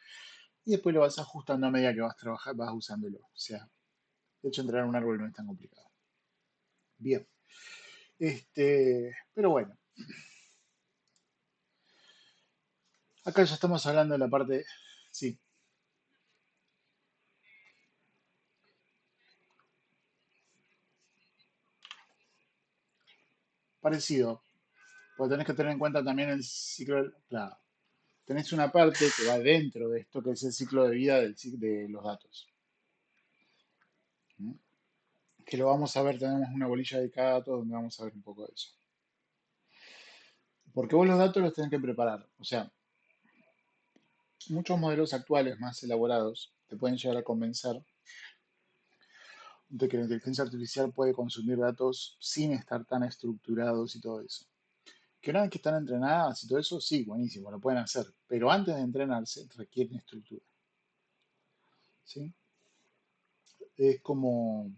S1: y después lo vas ajustando a medida que vas trabajando, vas usándolo. O sea, de hecho entrenar un árbol no es tan complicado. Bien. Pero bueno, acá ya estamos hablando de la parte, sí, parecido. Porque tenés que tener en cuenta también el ciclo, claro, tenés una parte que va dentro de esto, que es el ciclo de vida de los datos. ¿Mm? Que lo vamos a ver, tenemos una bolilla de cada dato donde vamos a ver un poco de eso. Porque vos los datos los tenés que preparar. O sea, muchos modelos actuales más elaborados te pueden llegar a convencer de que la inteligencia artificial puede consumir datos sin estar tan estructurados y todo eso. Que una vez que están entrenadas y todo eso, sí, buenísimo, lo pueden hacer. Pero antes de entrenarse requieren estructura. ¿Sí? Es como,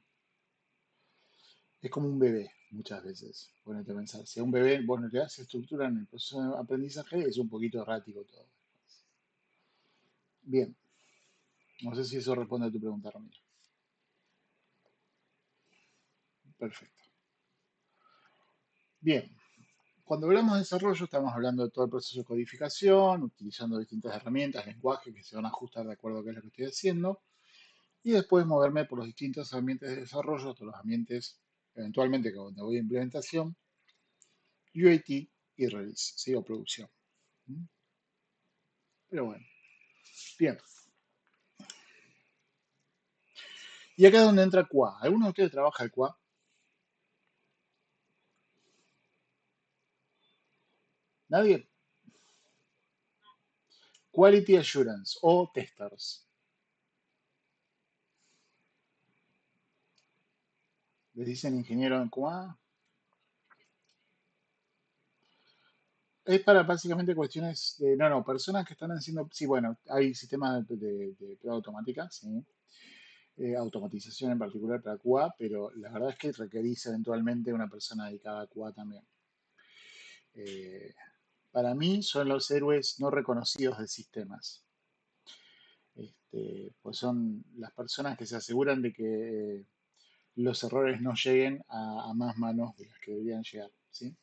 S1: es como un bebé, muchas veces. Ponete a pensar. Si a un bebé vos no le das estructura en el proceso de aprendizaje, es un poquito errático todo. Bien, no sé si eso responde a tu pregunta, Ramiro. Perfecto. Bien, cuando hablamos de desarrollo, estamos hablando de todo el proceso de codificación, utilizando distintas herramientas, lenguajes que se van a ajustar de acuerdo a qué es lo que estoy haciendo, y después moverme por los distintos ambientes de desarrollo, todos los ambientes, eventualmente cuando voy a implementación, UAT y release, ¿sí? O producción. ¿Mm? Pero bueno, bien. Y acá es donde entra QA. ¿Alguno de ustedes trabaja el QA? ¿Nadie? Quality Assurance o testers. Les dicen ingeniero en QA. Es para básicamente cuestiones de, no, no, personas que están haciendo, sí, bueno, hay sistemas de prueba automática, sí, automatización en particular para QA, pero la verdad es que requerís eventualmente una persona dedicada a QA también. Eh, para mí son los héroes no reconocidos de sistemas. Pues son las personas que se aseguran de que los errores no lleguen a más manos de las que deberían llegar, ¿sí?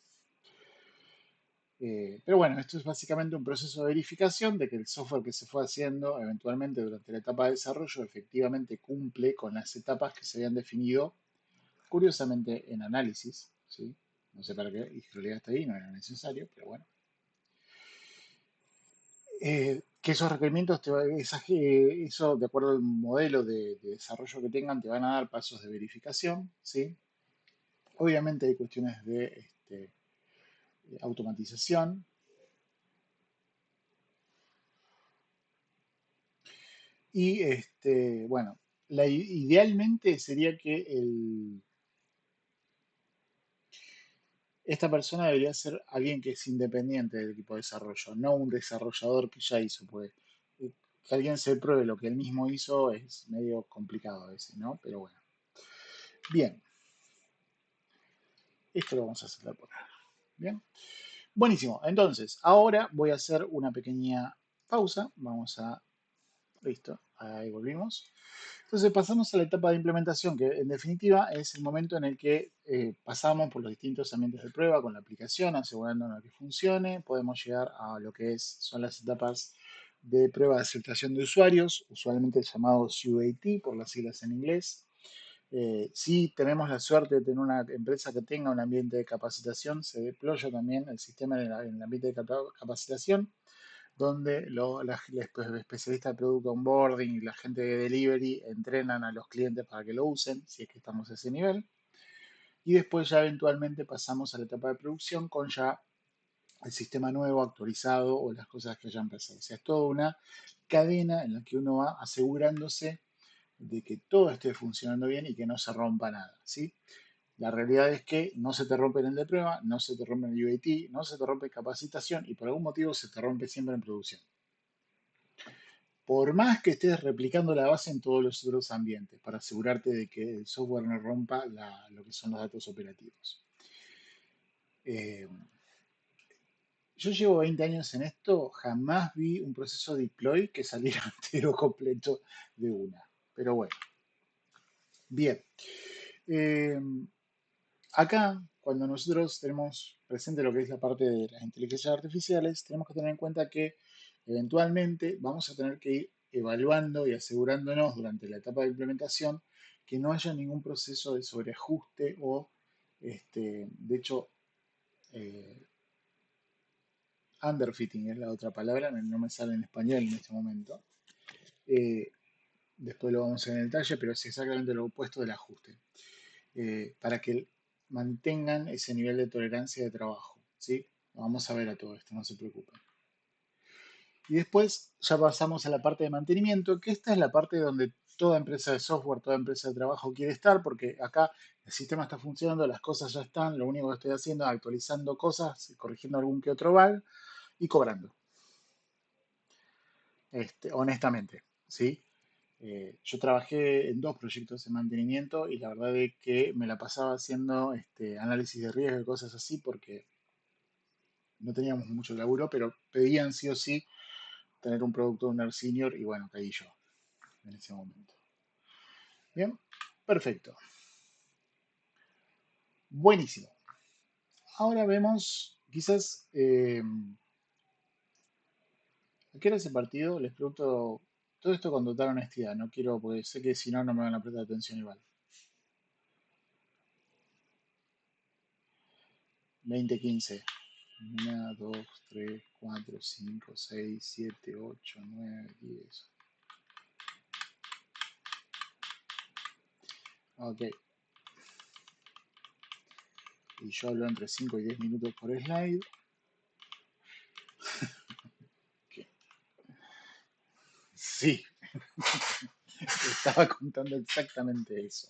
S1: Pero bueno, esto es básicamente un proceso de verificación de que el software que se fue haciendo eventualmente durante la etapa de desarrollo efectivamente cumple con las etapas que se habían definido, curiosamente en análisis, ¿sí? No sé para qué, y en realidad hasta ahí no era necesario, pero bueno. Que esos requerimientos, eso de acuerdo al modelo de desarrollo que tengan, te van a dar pasos de verificación, ¿sí? Obviamente hay cuestiones de automatización. Y bueno, idealmente sería que esta persona debería ser alguien que es independiente del equipo de desarrollo, no un desarrollador que ya hizo, pues que alguien se pruebe lo que él mismo hizo es medio complicado a veces, ¿no? Pero bueno. Bien, esto lo vamos a hacer por ahora. Bien. Buenísimo. Entonces, ahora voy a hacer una pequeña pausa. Vamos a... Listo, ahí volvimos. Entonces pasamos a la etapa de implementación, que en definitiva es el momento en el que pasamos por los distintos ambientes de prueba con la aplicación, asegurándonos que funcione. Podemos llegar a lo que son las etapas de prueba de aceptación de usuarios, usualmente llamados UAT por las siglas en inglés. Si tenemos la suerte de tener una empresa que tenga un ambiente de capacitación, se deploya también el sistema en el ambiente de capacitación donde los especialistas de producto onboarding y la gente de delivery entrenan a los clientes para que lo usen, si es que estamos a ese nivel. Y después ya eventualmente pasamos a la etapa de producción con ya el sistema nuevo, actualizado o las cosas que hayan pasado. O sea, es toda una cadena en la que uno va asegurándose de que todo esté funcionando bien y que no se rompa nada, ¿sí? La realidad es que no se te rompe en el de prueba, no se te rompe en el UAT, no se te rompe en capacitación y por algún motivo se te rompe siempre en producción por más que estés replicando la base en todos los otros ambientes, para asegurarte de que el software no rompa lo que son los datos operativos. Eh, yo llevo 20 años en esto, jamás vi un proceso deploy que saliera entero completo de una. Pero bueno, bien. Eh, Acá, cuando nosotros tenemos presente lo que es la parte de las inteligencias artificiales, tenemos que tener en cuenta que eventualmente vamos a tener que ir evaluando y asegurándonos durante la etapa de implementación que no haya ningún proceso de sobreajuste o, de hecho, eh, underfitting es la otra palabra, no me sale en español en este momento. Eh, Después lo vamos a ver en detalle, pero es exactamente lo opuesto del ajuste. Para que mantengan ese nivel de tolerancia de trabajo, ¿sí? Vamos a ver a todo esto, no se preocupen. Y después ya pasamos a la parte de mantenimiento, que esta es la parte donde toda empresa de software, toda empresa de trabajo quiere estar, porque acá el sistema está funcionando, las cosas ya están, lo único que estoy haciendo es actualizando cosas, corrigiendo algún que otro bug y cobrando, honestamente, ¿sí? Yo trabajé en dos proyectos de mantenimiento y la verdad es que me la pasaba haciendo análisis de riesgo y cosas así porque no teníamos mucho laburo, pero pedían sí o sí tener un producto owner senior y bueno, caí yo en ese momento. Bien, perfecto. Buenísimo. Ahora vemos, quizás, ¿a qué hora es el partido? Les pregunto todo esto con total honestidad. No quiero, porque sé que si no, no me van a prestar atención igual. 20:15. 1, 2, 3, 4, 5, 6, 7, 8, 9, 10. Ok. Y yo hablo entre 5 y 10 minutos por slide. Ok. Sí, estaba contando exactamente eso.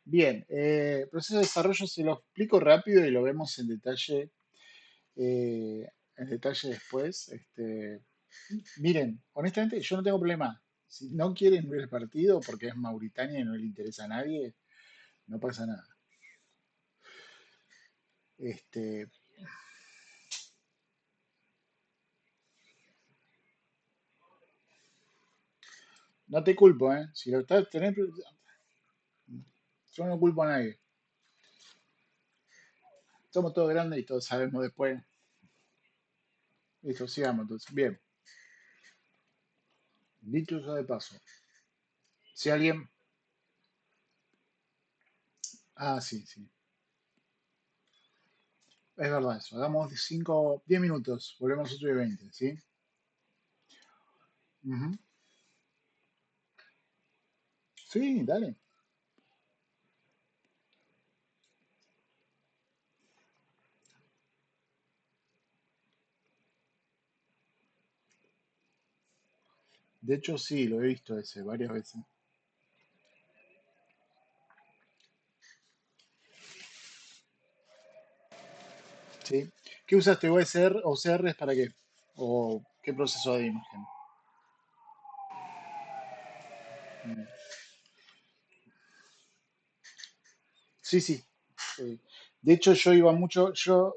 S1: Bien, proceso de desarrollo se lo explico rápido y lo vemos en detalle después. Miren, honestamente yo no tengo problema. Si no quieren ver el partido porque es Mauritania y no le interesa a nadie, no pasa nada. Este, no te culpo, ¿eh? Si lo estás, yo no culpo a nadie. Somos todos grandes y todos sabemos después. Listo, sigamos entonces. Bien, dicho eso de paso. Si alguien... Ah, sí, sí. Es verdad eso. Hagamos 5, 10 minutos. Volvemos 8:20, ¿sí? Ujú. Sí, dale. De hecho, sí, lo he visto ese varias veces. ¿Sí? ¿Qué usaste? ¿OSR o CRs para qué? ¿O qué proceso de imagen? Mm. Sí, sí. De hecho, yo iba mucho, yo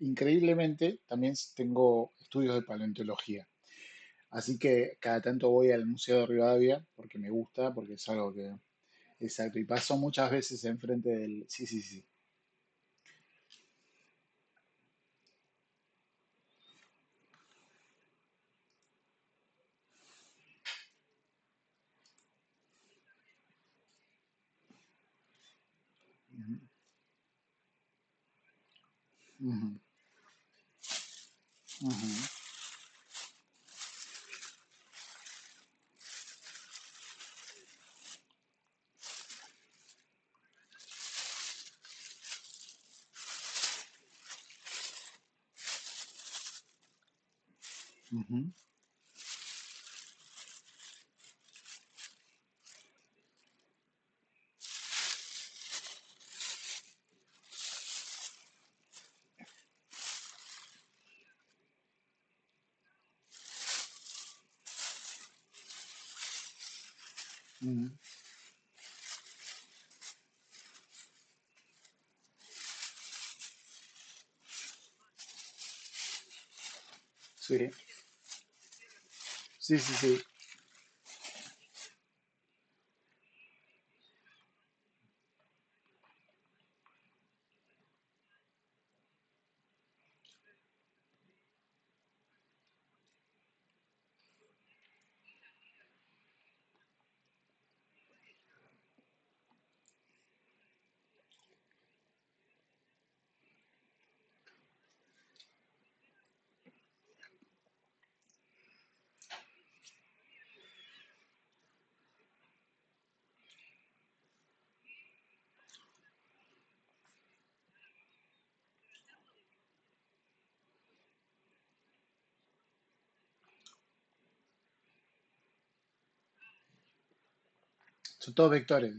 S1: increíblemente también tengo estudios de paleontología. Así que cada tanto voy al Museo de Rivadavia porque me gusta, porque es algo que... Exacto, y paso muchas veces enfrente del... Sí, sí, sí. Ujú, ujú, ujú, ujú, ujú. Sí, sí, sí, sí. Son todos vectores.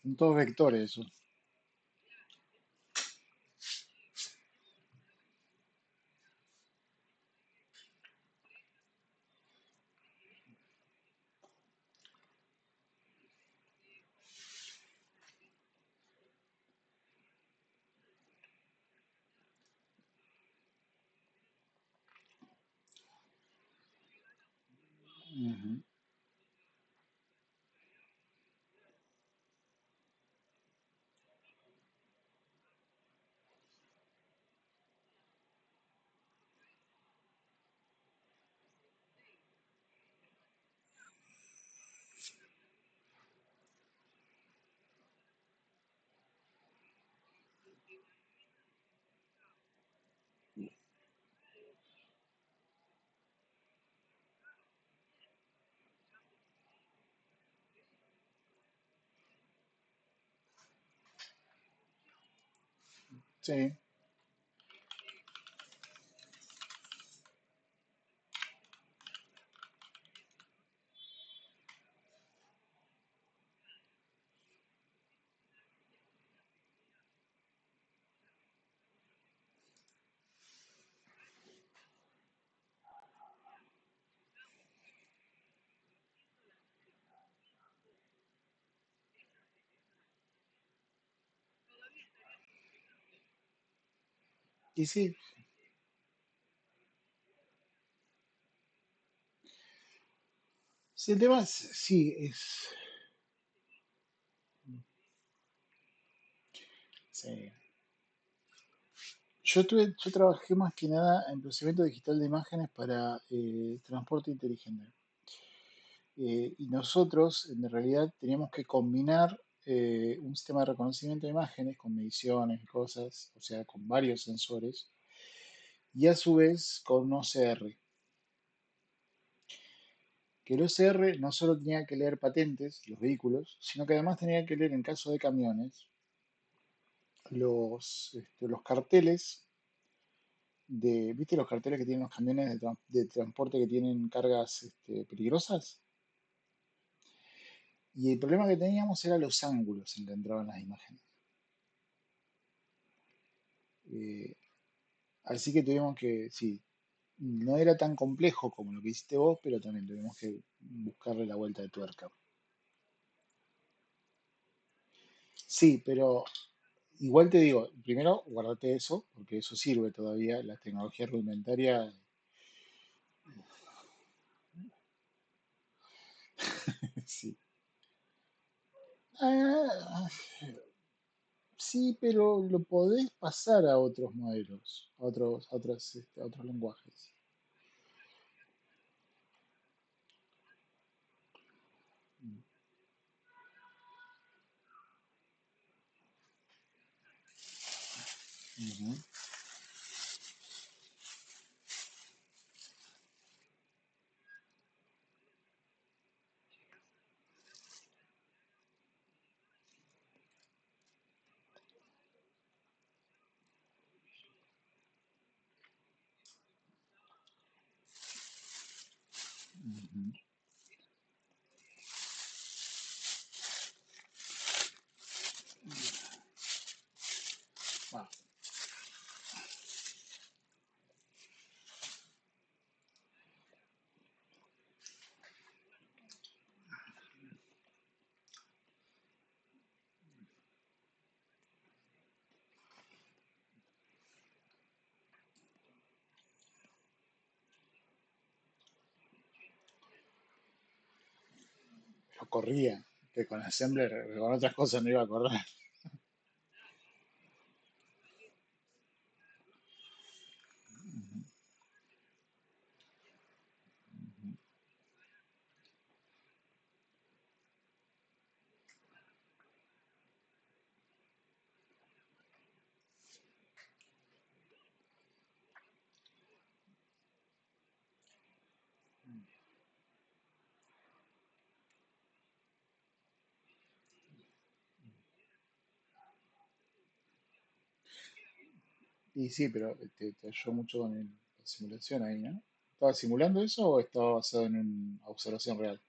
S1: Son todos vectores eso. Ujú. Sí, y sí, sí, el tema sí, sí. Yo trabajé más que nada en procesamiento digital de imágenes para transporte inteligente. Y nosotros, en realidad, teníamos que combinar un sistema de reconocimiento de imágenes con mediciones y cosas, o sea, con varios sensores, y a su vez con un OCR. Que el OCR no solo tenía que leer patentes, los vehículos, sino que además tenía que leer, en caso de camiones, los carteles ¿viste los carteles que tienen los camiones de transporte que tienen cargas peligrosas? Y el problema que teníamos era los ángulos en que entraban las imágenes. Eh, Así que tuvimos que, sí, no era tan complejo como lo que hiciste vos, pero también tuvimos que buscarle la vuelta de tuerca. Sí, pero igual te digo, primero guardate eso, porque eso sirve todavía, la tecnología rudimentaria, sí. Ah, sí, pero lo podés pasar a otros modelos, a otros lenguajes. Ujú, ujú. Bueno, corría, que con Assembler, con otras cosas no iba a correr. Y sí, pero te ayudó mucho con la simulación ahí, ¿no? ¿Estaba simulando eso o estaba basado en una observación real?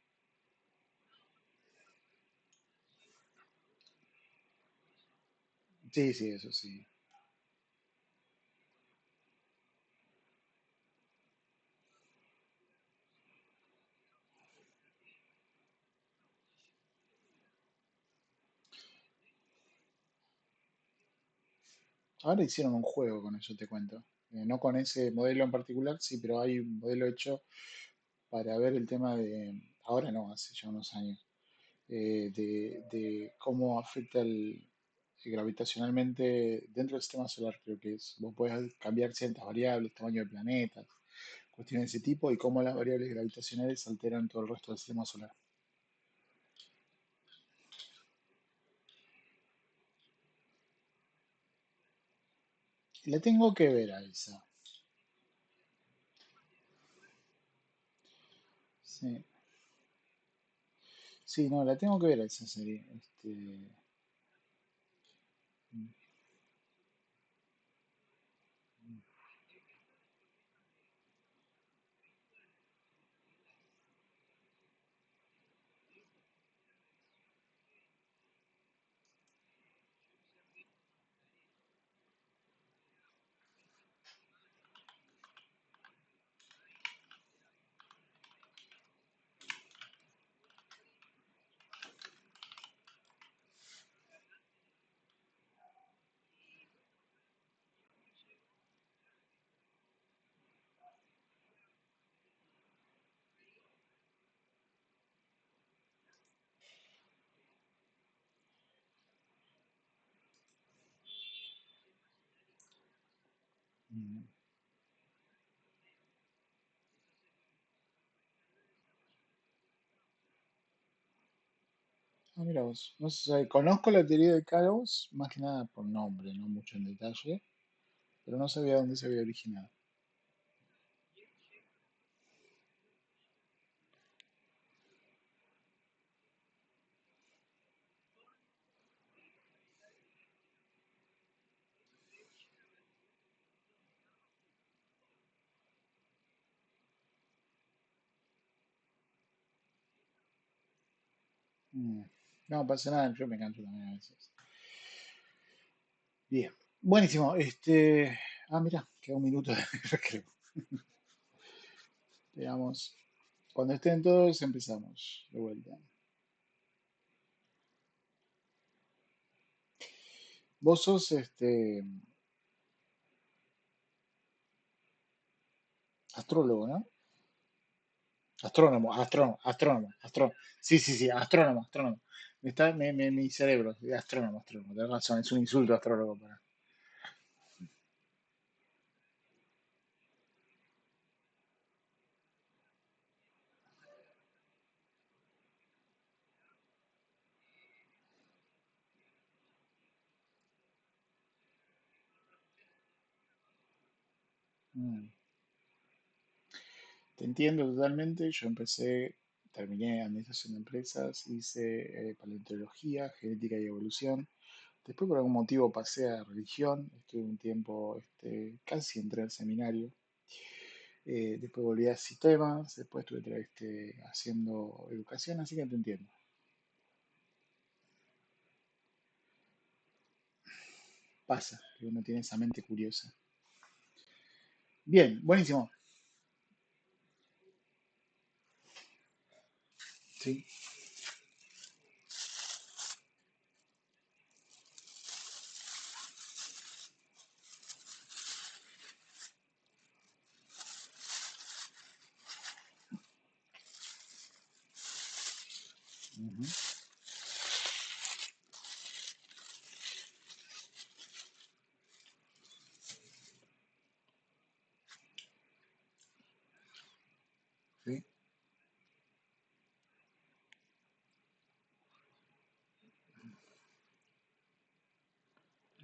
S1: Sí, sí, eso sí. Ahora hicieron un juego con eso, te cuento. No con ese modelo en particular, sí, pero hay un modelo hecho para ver el tema de, ahora no, hace ya unos años, de cómo afecta gravitacionalmente dentro del sistema solar, creo que es. Vos podés cambiar ciertas variables, tamaño de planetas, cuestiones de ese tipo, y cómo las variables gravitacionales alteran todo el resto del sistema solar. La tengo que ver a esa. Sí, sí, no, la tengo que ver a esa serie. Mm. Ah, mira vos. No sé, conozco la teoría de Caros, más que nada por nombre, no mucho en detalle, pero no sabía dónde se había originado. Mm. No pasa nada, yo me canso también a veces. Bien, buenísimo. Mira, queda un minuto de recreo. Veamos. Cuando estén todos, empezamos de vuelta. Vos sos astrólogo, ¿no? Astrónomo. Sí, sí, sí, astrónomo. Mi cerebro, astrónomo. Tenés razón, es un insulto astrólogo para. Mm. Te entiendo totalmente. Yo terminé administración de empresas, hice paleontología, genética y evolución. Después por algún motivo pasé a religión, estuve un tiempo, casi entré al seminario. Después volví a sistemas, después estuve haciendo educación, así que te entiendo. Pasa, que uno tiene esa mente curiosa. Bien, buenísimo. Sí. Ujú, sí,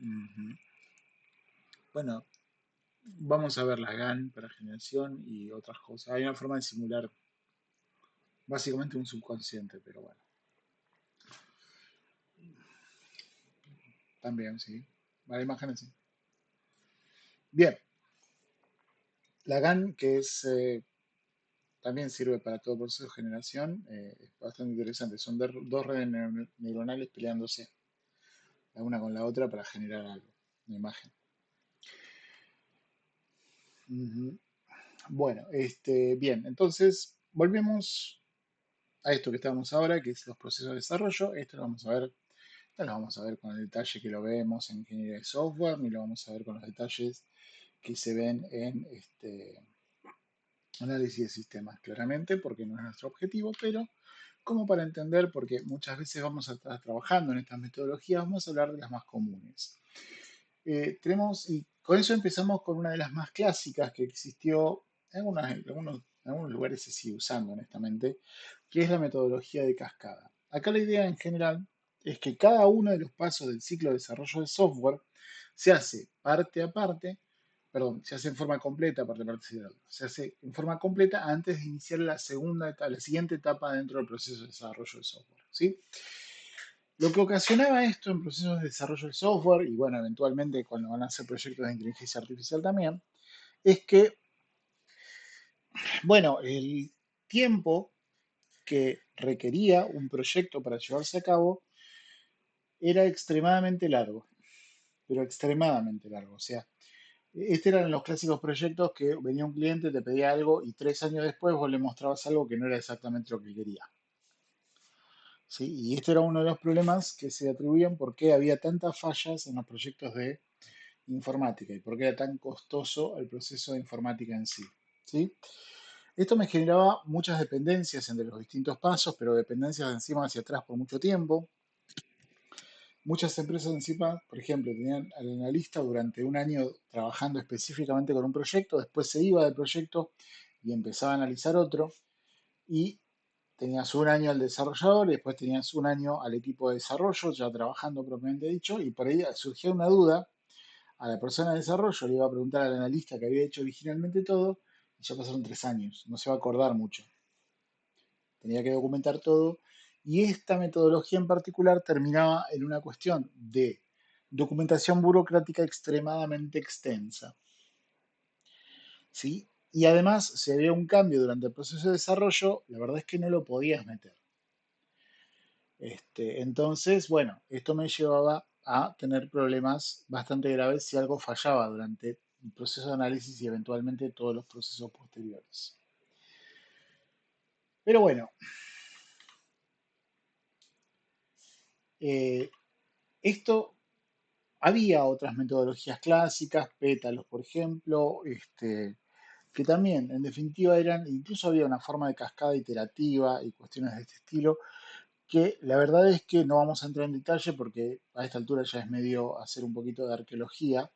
S1: ujú. Bueno, vamos a ver la GAN para generación y otras cosas. Hay una forma de simular básicamente un subconsciente, pero bueno, también sí. Vale, imágenes sí. Bien, la GAN, que es también sirve para todo proceso de generación, es bastante interesante. Son dos redes neuronales peleándose la una con la otra para generar algo, una imagen. Ujú. Bueno, bien, entonces volvemos a esto que estábamos ahora, que es los procesos de desarrollo. Esto lo vamos a ver, no lo vamos a ver con el detalle que lo vemos en ingeniería de software, ni lo vamos a ver con los detalles que se ven en análisis de sistemas, claramente, porque no es nuestro objetivo, pero como para entender, porque muchas veces vamos a estar trabajando en estas metodologías, vamos a hablar de las más comunes. Y con eso empezamos con una de las más clásicas que existió, en algunos lugares se sigue usando, honestamente, que es la metodología de cascada. Acá la idea en general es que cada uno de los pasos del ciclo de desarrollo de software se hace parte a parte, perdón, se hace en forma completa, parte a parte, se hace en forma completa antes de iniciar la segunda etapa, la siguiente etapa dentro del proceso de desarrollo de software, ¿sí? Lo que ocasionaba esto en procesos de desarrollo del software, y bueno, eventualmente cuando van a hacer proyectos de inteligencia artificial también, es que, bueno, el tiempo que requería un proyecto para llevarse a cabo era extremadamente largo, pero extremadamente largo. O sea, eran los clásicos proyectos que venía un cliente, te pedía algo y 3 años después vos le mostrabas algo que no era exactamente lo que quería. ¿Sí? Y este era uno de los problemas que se atribuían porque había tantas fallas en los proyectos de informática y por qué era tan costoso el proceso de informática en sí. ¿Sí? Esto me generaba muchas dependencias entre los distintos pasos, pero dependencias de encima hacia atrás por mucho tiempo. Muchas empresas encima, por ejemplo, tenían al analista durante un año trabajando específicamente con un proyecto, después se iba del proyecto y empezaba a analizar otro, y tenías un año al desarrollador y después tenías un año al equipo de desarrollo, ya trabajando propiamente dicho, y por ahí surgía una duda a la persona de desarrollo, le iba a preguntar al analista que había hecho originalmente todo, y ya pasaron 3 años, no se va a acordar mucho. Tenía que documentar todo, y esta metodología en particular terminaba en una cuestión de documentación burocrática extremadamente extensa, ¿sí? Y además, si había un cambio durante el proceso de desarrollo, la verdad es que no lo podías meter. Entonces, bueno, esto me llevaba a tener problemas bastante graves si algo fallaba durante el proceso de análisis y eventualmente todos los procesos posteriores. Pero bueno, eh, esto había otras metodologías clásicas, pétalos, por ejemplo, que también, en definitiva, incluso había una forma de cascada iterativa y cuestiones de este estilo, que la verdad es que no vamos a entrar en detalle porque a esta altura ya es medio hacer un poquito de arqueología.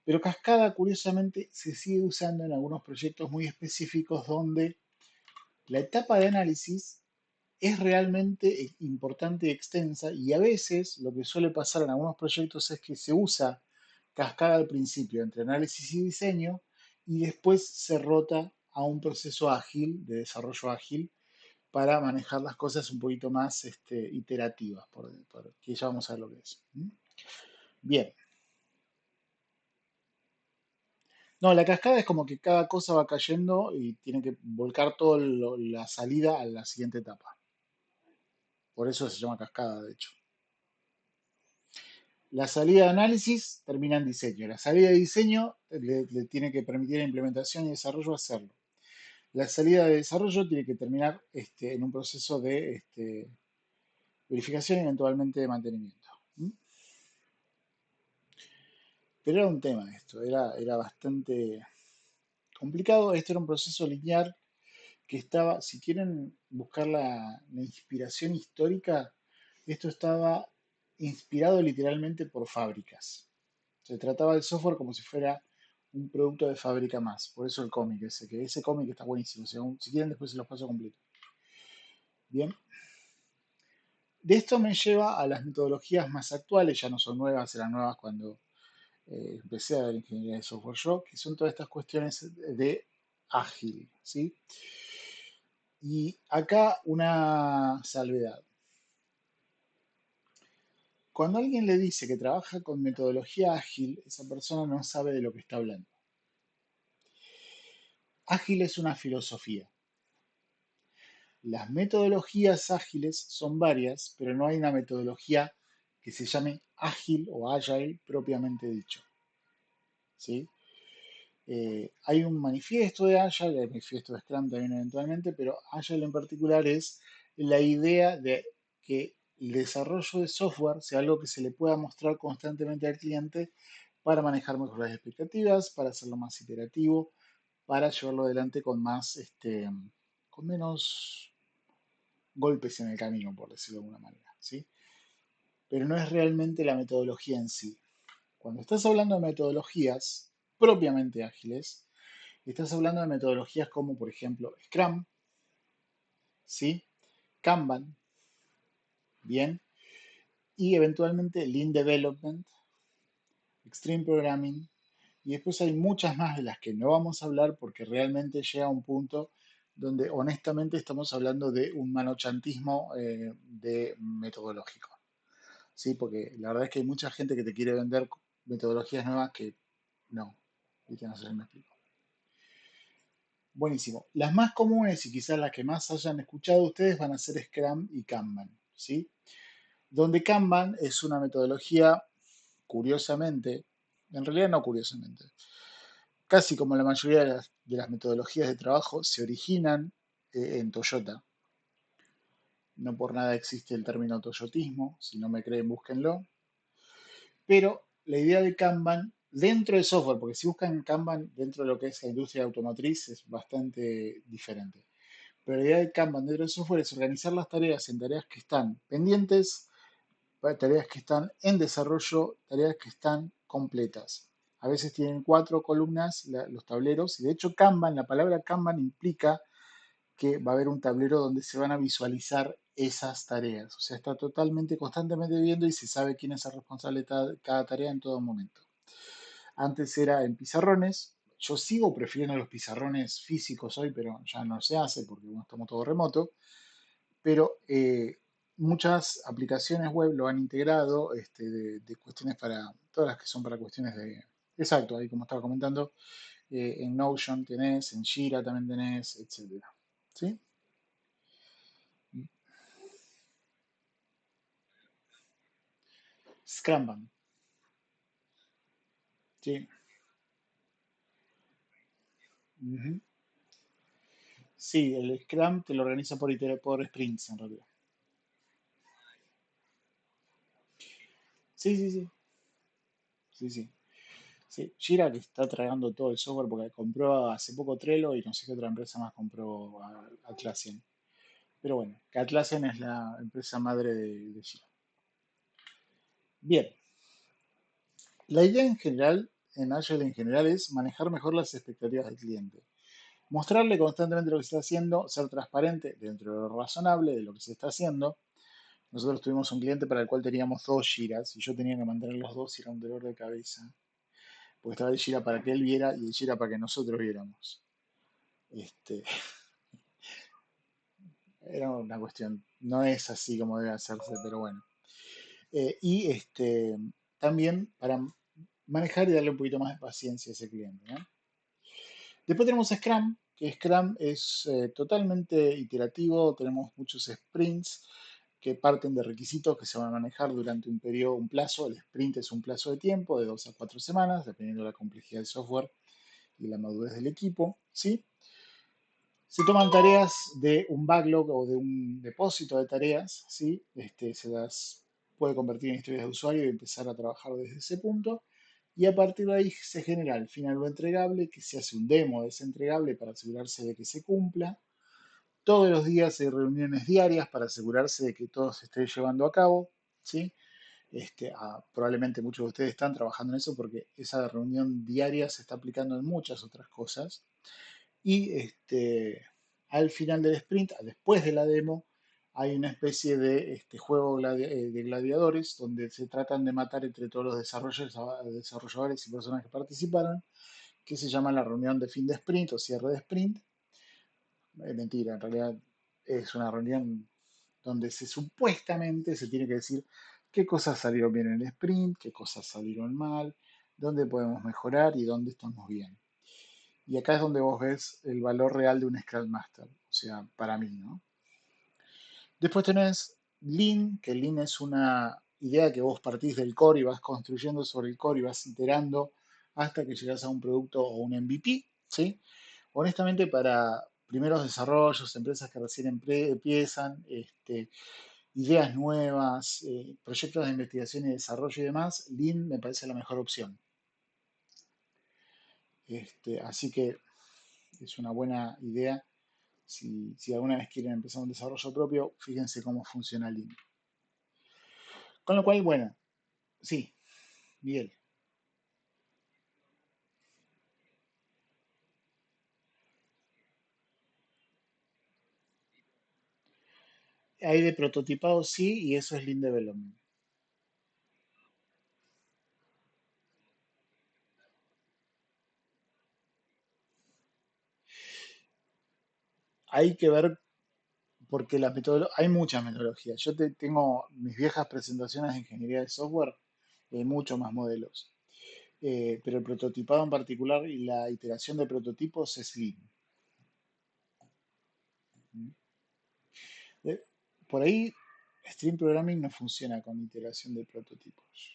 S1: Pero Cascada, curiosamente, se sigue usando en algunos proyectos muy específicos donde la etapa de análisis es realmente importante y extensa, y a veces lo que suele pasar en algunos proyectos es que se usa Cascada al principio entre análisis y diseño y después se rota a un proceso ágil, de desarrollo ágil, para manejar las cosas un poquito más iterativas, que ya vamos a ver lo que es. ¿Mm? Bien. No, la cascada es como que cada cosa va cayendo y tiene que volcar toda la salida a la siguiente etapa. Por eso se llama cascada, de hecho. La salida de análisis termina en diseño. La salida de diseño le tiene que permitir a implementación y desarrollo hacerlo. La salida de desarrollo tiene que terminar en un proceso de verificación y eventualmente de mantenimiento. ¿Mm? Pero era un tema esto, era bastante complicado. Esto era un proceso lineal que estaba, si quieren buscar la inspiración histórica, esto estaba inspirado literalmente por fábricas. Se trataba del software como si fuera un producto de fábrica más. Por eso el cómic ese, que ese cómic está buenísimo. O sea, si quieren después se los paso completo. Bien. De esto me lleva a las metodologías más actuales, ya no son nuevas, eran nuevas cuando empecé a ver ingeniería de software yo, que son todas estas cuestiones de ágil, ¿sí? Y acá una salvedad. Cuando alguien le dice que trabaja con metodología ágil, esa persona no sabe de lo que está hablando. Ágil es una filosofía. Las metodologías ágiles son varias, pero no hay una metodología que se llame ágil o agile propiamente dicho, ¿sí? Hay un manifiesto de Agile, el manifiesto de Scrum también eventualmente, pero Agile en particular es la idea de que el desarrollo de software sea algo que se le pueda mostrar constantemente al cliente para manejar mejor las expectativas, para hacerlo más iterativo, para llevarlo adelante con más, con menos golpes en el camino, por decirlo de alguna manera, ¿sí? Pero no es realmente la metodología en sí. Cuando estás hablando de metodologías propiamente ágiles, estás hablando de metodologías como, por ejemplo, Scrum, ¿sí? Kanban, bien, y eventualmente Lean Development, Extreme Programming, y después hay muchas más de las que no vamos a hablar porque realmente llega a un punto donde honestamente estamos hablando de un manochantismo de metodológico, ¿sí? Porque la verdad es que hay mucha gente que te quiere vender metodologías nuevas que no, ¿viste? No sé si me explico. Buenísimo. Las más comunes y quizás las que más hayan escuchado ustedes van a ser Scrum y Kanban, ¿sí? Donde Kanban es una metodología, curiosamente, en realidad no curiosamente, casi como la mayoría de las metodologías de trabajo se originan en Toyota. No por nada existe el término toyotismo, si no me creen, búsquenlo. Pero la idea de Kanban dentro del software, porque si buscan Kanban dentro de lo que es la industria automotriz es bastante diferente. Pero la idea de Kanban dentro del software es organizar las tareas en tareas que están pendientes, tareas que están en desarrollo, tareas que están completas. A veces tienen 4 columnas los tableros y de hecho Kanban, la palabra Kanban implica que va a haber un tablero donde se van a visualizar esas tareas. O sea, está totalmente, constantemente viendo y se sabe quién es el responsable de cada tarea en todo momento. Antes era en pizarrones. Yo sigo prefiriendo los pizarrones físicos hoy, pero ya no se hace porque bueno, estamos todo remoto. Pero muchas aplicaciones web lo han integrado de cuestiones para, todas las que son para cuestiones de, exacto, ahí como estaba comentando, en Notion tenés, en Jira también tenés, etcétera. ¿Sí? Scrumban, ¿sí? Ujú. Sí, el Scrum te lo organiza por sprints en realidad. Sí, sí, sí, sí, sí. Sí, Jira que está tragando todo el software porque compró hace poco Trello y no sé qué otra empresa más compró Atlassian. Pero bueno, que Atlassian es la empresa madre de Jira. Bien, la idea en general, en Agile en general, es manejar mejor las expectativas del cliente. Mostrarle constantemente lo que se está haciendo, ser transparente dentro de lo razonable de lo que se está haciendo. Nosotros tuvimos un cliente para el cual teníamos 2 giras y yo tenía que mantener los dos y era un dolor de cabeza. Porque estaba el gira para que él viera y el gira para que nosotros viéramos. Este, era una cuestión, no es así como debe hacerse, pero bueno. Y también para manejar y darle un poquito más de paciencia a ese cliente, ¿no? Después tenemos Scrum, que Scrum es totalmente iterativo, tenemos muchos sprints que parten de requisitos que se van a manejar durante un periodo, un plazo. El sprint es un plazo de tiempo de 2 a 4 semanas, dependiendo de la complejidad del software y la madurez del equipo, ¿sí? Se toman tareas de un backlog o de un depósito de tareas, ¿sí? Se las puede convertir en historias de usuario y empezar a trabajar desde ese punto. Y a partir de ahí se genera al final lo entregable, que se hace un demo de ese entregable para asegurarse de que se cumpla. Todos los días hay reuniones diarias para asegurarse de que todo se esté llevando a cabo, ¿sí? Probablemente muchos de ustedes están trabajando en eso porque esa reunión diaria se está aplicando en muchas otras cosas. Y al final del sprint, después de la demo, hay una especie de juego de gladiadores donde se tratan de matar entre todos los desarrolladores y personas que participaron, que se llama la reunión de fin de sprint o cierre de sprint. Mentira, en realidad es una reunión donde supuestamente se tiene que decir qué cosas salieron bien en el sprint, qué cosas salieron mal, dónde podemos mejorar y dónde estamos bien. Y acá es donde vos ves el valor real de un Scrum Master, o sea, para mí, ¿no? Después tenés Lean, que Lean es una idea que vos partís del core y vas construyendo sobre el core y vas iterando hasta que llegas a un producto o un MVP, ¿sí? Honestamente, para primeros desarrollos, empresas que recién empiezan, ideas nuevas, proyectos de investigación y desarrollo y demás, Lean me parece la mejor opción. Así que es una buena idea. Si alguna vez quieren empezar un desarrollo propio, fíjense cómo funciona Lean. Con lo cual, bueno, sí, Miguel, hay de prototipado sí, y eso es Lean Development. Hay que ver porque hay muchas metodologías. Tengo mis viejas presentaciones de ingeniería de software, hay muchos más modelos. Pero el prototipado en particular y la iteración de prototipos es Lean. Eh, Por ahí, Stream Programming no funciona con iteración de prototipos.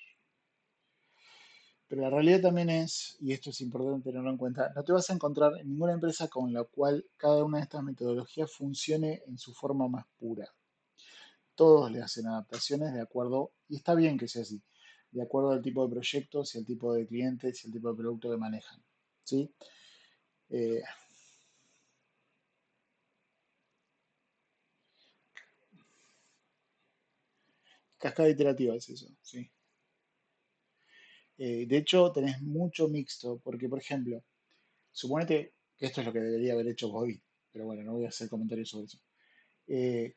S1: Pero la realidad también es, y esto es importante tenerlo en cuenta, no te vas a encontrar en ninguna empresa con la cual cada una de estas metodologías funcione en su forma más pura. Todos le hacen adaptaciones de acuerdo, y está bien que sea así, de acuerdo al tipo de proyectos y al tipo de clientes y al tipo de producto que manejan. ¿Sí? Eh, Cascada iterativa es eso, ¿sí? De hecho, tenés mucho mixto, porque, por ejemplo, suponete que esto es lo que debería haber hecho Bobby, pero bueno, no voy a hacer comentarios sobre eso.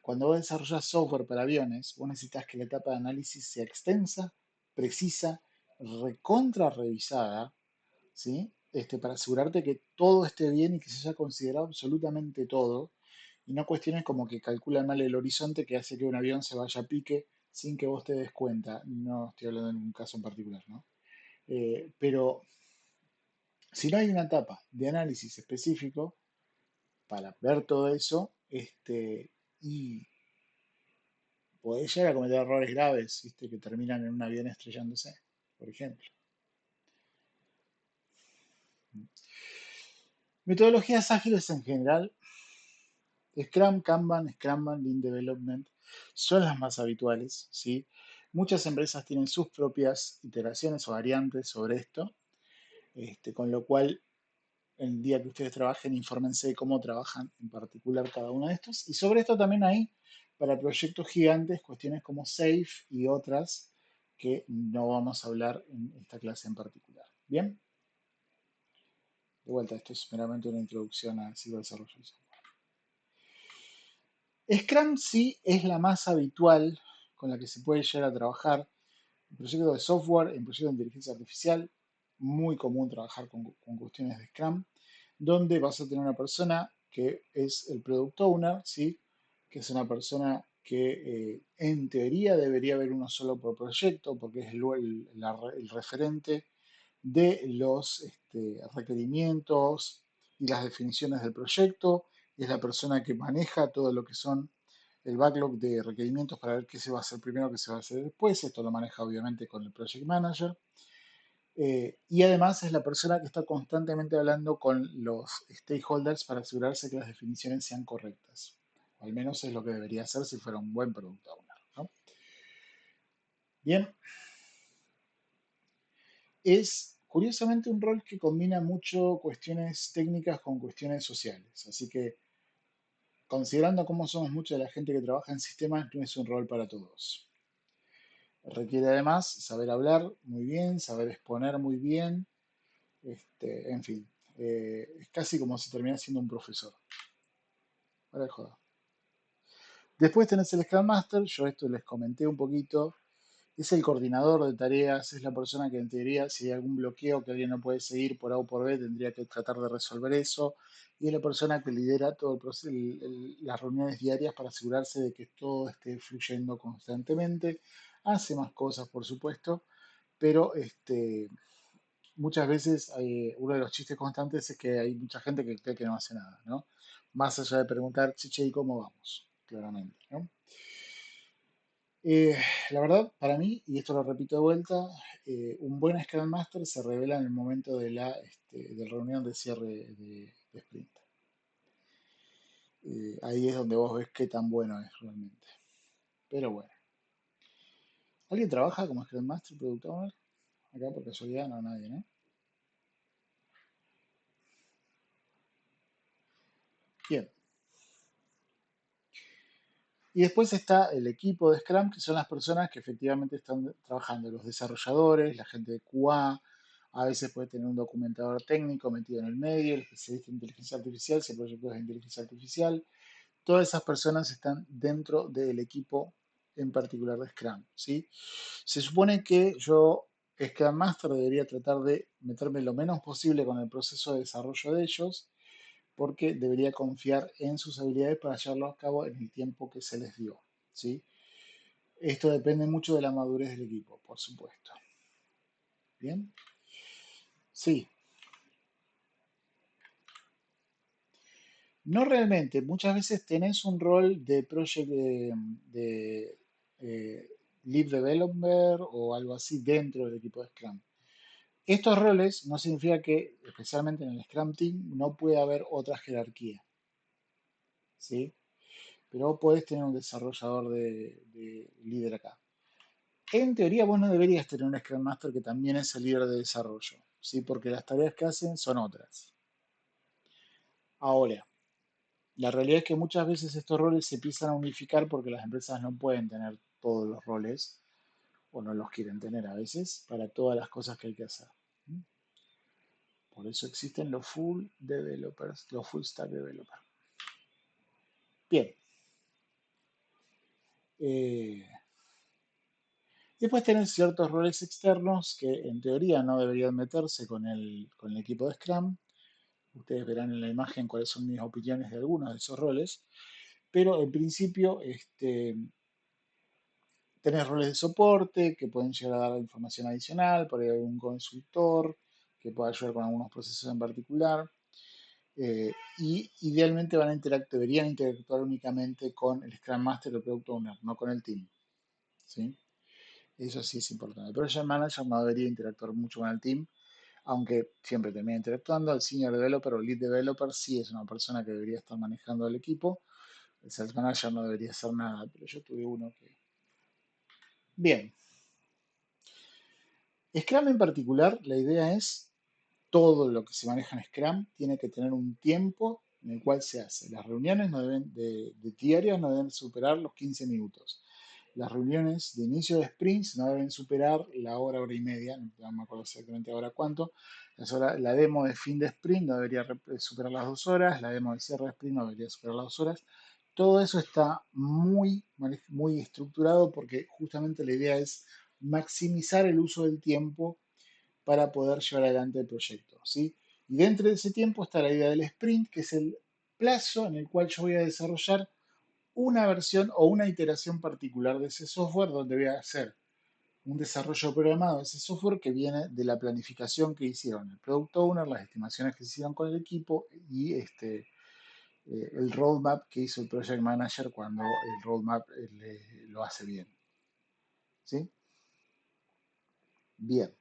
S1: Cuando vos desarrollas software para aviones, vos necesitas que la etapa de análisis sea extensa, precisa, recontra revisada, ¿sí? Para asegurarte que todo esté bien y que se haya considerado absolutamente todo, y no cuestiones como que calculan mal el horizonte que hace que un avión se vaya a pique sin que vos te des cuenta. No estoy hablando en un caso en particular, ¿no? Pero si no hay una etapa de análisis específico para ver todo eso, y podés llegar a cometer errores graves, ¿viste? Que terminan en un avión estrellándose, por ejemplo. Metodologías ágiles en general, Scrum, Lean Development, son las más habituales, ¿sí? Muchas empresas tienen sus propias iteraciones o variantes sobre esto, con lo cual el día que ustedes trabajen, infórmense de cómo trabajan en particular cada uno de estos. Y sobre esto también hay, para proyectos gigantes, cuestiones como SAFe y otras que no vamos a hablar en esta clase en particular. Bien, de vuelta, esto es meramente una introducción a ciberdesarrollo. Scrum sí es la más habitual con la que se puede llegar a trabajar en proyectos de software, en proyectos de inteligencia artificial, muy común trabajar con cuestiones de Scrum, donde vas a tener una persona que es el product owner, ¿sí? Que es una persona que en teoría debería haber uno solo por proyecto, porque es el referente de los requerimientos y las definiciones del proyecto, es la persona que maneja todo lo que son el backlog de requerimientos para ver qué se va a hacer primero, qué se va a hacer después. Esto lo maneja obviamente con el Project Manager. Y además es la persona que está constantemente hablando con los stakeholders para asegurarse que las definiciones sean correctas. O al menos es lo que debería hacer si fuera un buen product owner, ¿no? Bien, es curiosamente un rol que combina mucho cuestiones técnicas con cuestiones sociales. Así que considerando cómo somos mucha de la gente que trabaja en sistemas, no es un rol para todos. Requiere además saber hablar muy bien, saber exponer muy bien, en fin, es casi como si terminara siendo un profesor. Ahora de joda. Después tenés el Scrum Master, yo esto les comenté un poquito, es el coordinador de tareas, es la persona que en teoría, si hay algún bloqueo que alguien no puede seguir por A o por B, tendría que tratar de resolver eso, y es la persona que lidera todo el proceso, las reuniones diarias para asegurarse de que todo esté fluyendo constantemente. Hace más cosas, por supuesto, pero muchas veces uno de los chistes constantes es que hay mucha gente que cree que no hace nada, ¿no? Más allá de preguntar, chiche, ¿y cómo vamos? Claramente, ¿no? Eh, la verdad, para mí, y esto lo repito de vuelta, un buen Scrum Master se revela en el momento de la reunión de cierre de sprint. Ahí es donde vos ves qué tan bueno es realmente. Pero bueno, ¿alguien trabaja como Scrum Master, Product Owner? Acá por casualidad no, nadie, ¿no? Bien. Y después está el equipo de Scrum, que son las personas que efectivamente están trabajando, los desarrolladores, la gente de QA veces puede tener un documentador técnico metido en el medio, el especialista en inteligencia artificial, si el proyecto es de inteligencia artificial. Todas esas personas están dentro del equipo en particular de Scrum, ¿sí? Se supone que yo, Scrum Master, debería tratar de meterme lo menos posible con el proceso de desarrollo de ellos porque debería confiar en sus habilidades para llevarlo a cabo en el tiempo que se les dio, ¿sí? Esto depende mucho de la madurez del equipo, por supuesto. ¿Bien? Sí, no realmente. Muchas veces tenés un rol de project de, eh, lead developer o algo así dentro del equipo de Scrum. Estos roles no significa que, especialmente en el Scrum Team, no puede haber otra jerarquía, ¿sí? Pero vos podés tener un desarrollador de líder acá. En teoría, vos no deberías tener un Scrum Master que también es el líder de desarrollo, ¿sí? Porque las tareas que hacen son otras. Ahora, la realidad es que muchas veces estos roles se empiezan a unificar porque las empresas no pueden tener todos los roles, o no los quieren tener a veces, para todas las cosas que hay que hacer. Por eso existen los full developers, los full stack developers. Bien. eh, Después tenés ciertos roles externos que en teoría no deberían meterse con el equipo de Scrum. Ustedes verán en la imagen cuáles son mis opiniones de algunos de esos roles. Pero en principio tenés roles de soporte que pueden llegar a dar información adicional, por ahí hay un consultor que pueda ayudar con algunos procesos en particular. Y idealmente deberían interactuar únicamente con el Scrum Master o Product Owner, no con el team, ¿sí? Eso sí es importante. El Project Manager no debería interactuar mucho con el team, aunque siempre termina interactuando. El Senior Developer o Lead Developer sí es una persona que debería estar manejando el equipo. El Sales Manager no debería hacer nada, pero yo tuve uno que... Bien. Scrum en particular, la idea es todo lo que se maneja en Scrum tiene que tener un tiempo en el cual se hace. Las reuniones no deben, de diarias no deben superar los 15 minutos. Las reuniones de inicio de sprints no deben superar la hora, hora y media, no me acuerdo exactamente ahora cuánto. La demo de fin de sprint no debería superar las 2 horas, la demo de cierre de sprint no debería superar las 2 horas. Todo eso está muy estructurado porque justamente la idea es maximizar el uso del tiempo para poder llevar adelante el proyecto, ¿sí? Y dentro de ese tiempo está la idea del sprint, que es el plazo en el cual yo voy a desarrollar una versión o una iteración particular de ese software donde voy a hacer un desarrollo programado de ese software que viene de la planificación que hicieron el Product Owner, las estimaciones que se hicieron con el equipo y el roadmap que hizo el Project Manager cuando el roadmap lo hace bien. ¿Sí? Bien.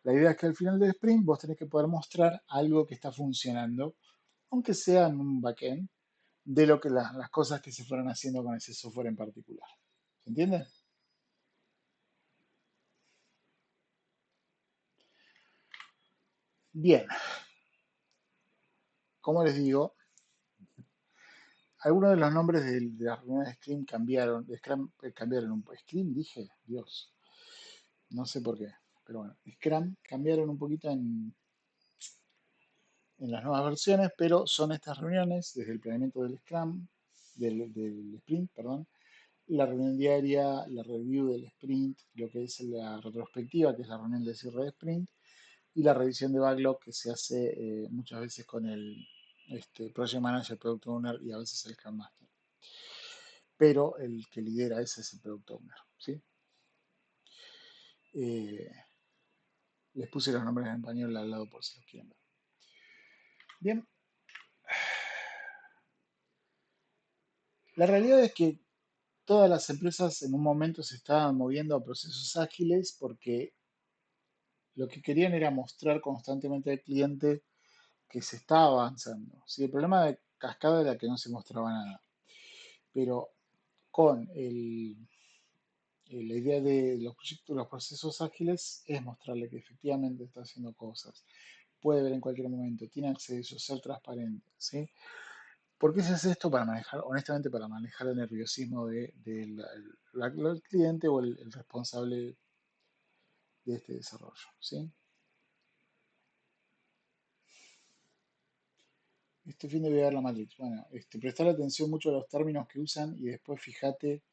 S1: La idea es que al final del sprint vos tenés que poder mostrar algo que está funcionando, aunque sea en un backend, de lo que las cosas que se fueron haciendo con ese software en particular. ¿Se entiende? Bien, como les digo, algunos de los nombres de las reuniones de Scrum cambiaron, cambiaron un poco. Scrum dije, Dios, no sé por qué, pero bueno, Scrum cambiaron un poquito en las nuevas versiones, pero son estas reuniones desde el planeamiento del Scrum, del sprint, perdón, la reunión diaria, la review del sprint, lo que es la retrospectiva, que es la reunión de cierre de sprint, y la revisión de backlog que se hace muchas veces con el Project Manager, Product Owner y a veces el Scrum Master. Pero el que lidera ese es el Product Owner, ¿sí? Eh, les puse los nombres en español al lado por si los quieren ver. Bien, la realidad es que todas las empresas en un momento se estaban moviendo a procesos ágiles porque lo que querían era mostrar constantemente al cliente que se estaba avanzando. ¿Sí? El problema de Cascada era que no se mostraba nada, pero con la idea de los proyectos, los procesos ágiles es mostrarle que efectivamente está haciendo cosas, puede ver en cualquier momento, tiene acceso, ser transparente, ¿sí? ¿Por qué se hace esto? Para manejar, honestamente, para manejar el nerviosismo del cliente o el responsable de este desarrollo, ¿sí? Este fin de ver la Matrix. Bueno, prestar atención mucho a los términos que usan y después fíjate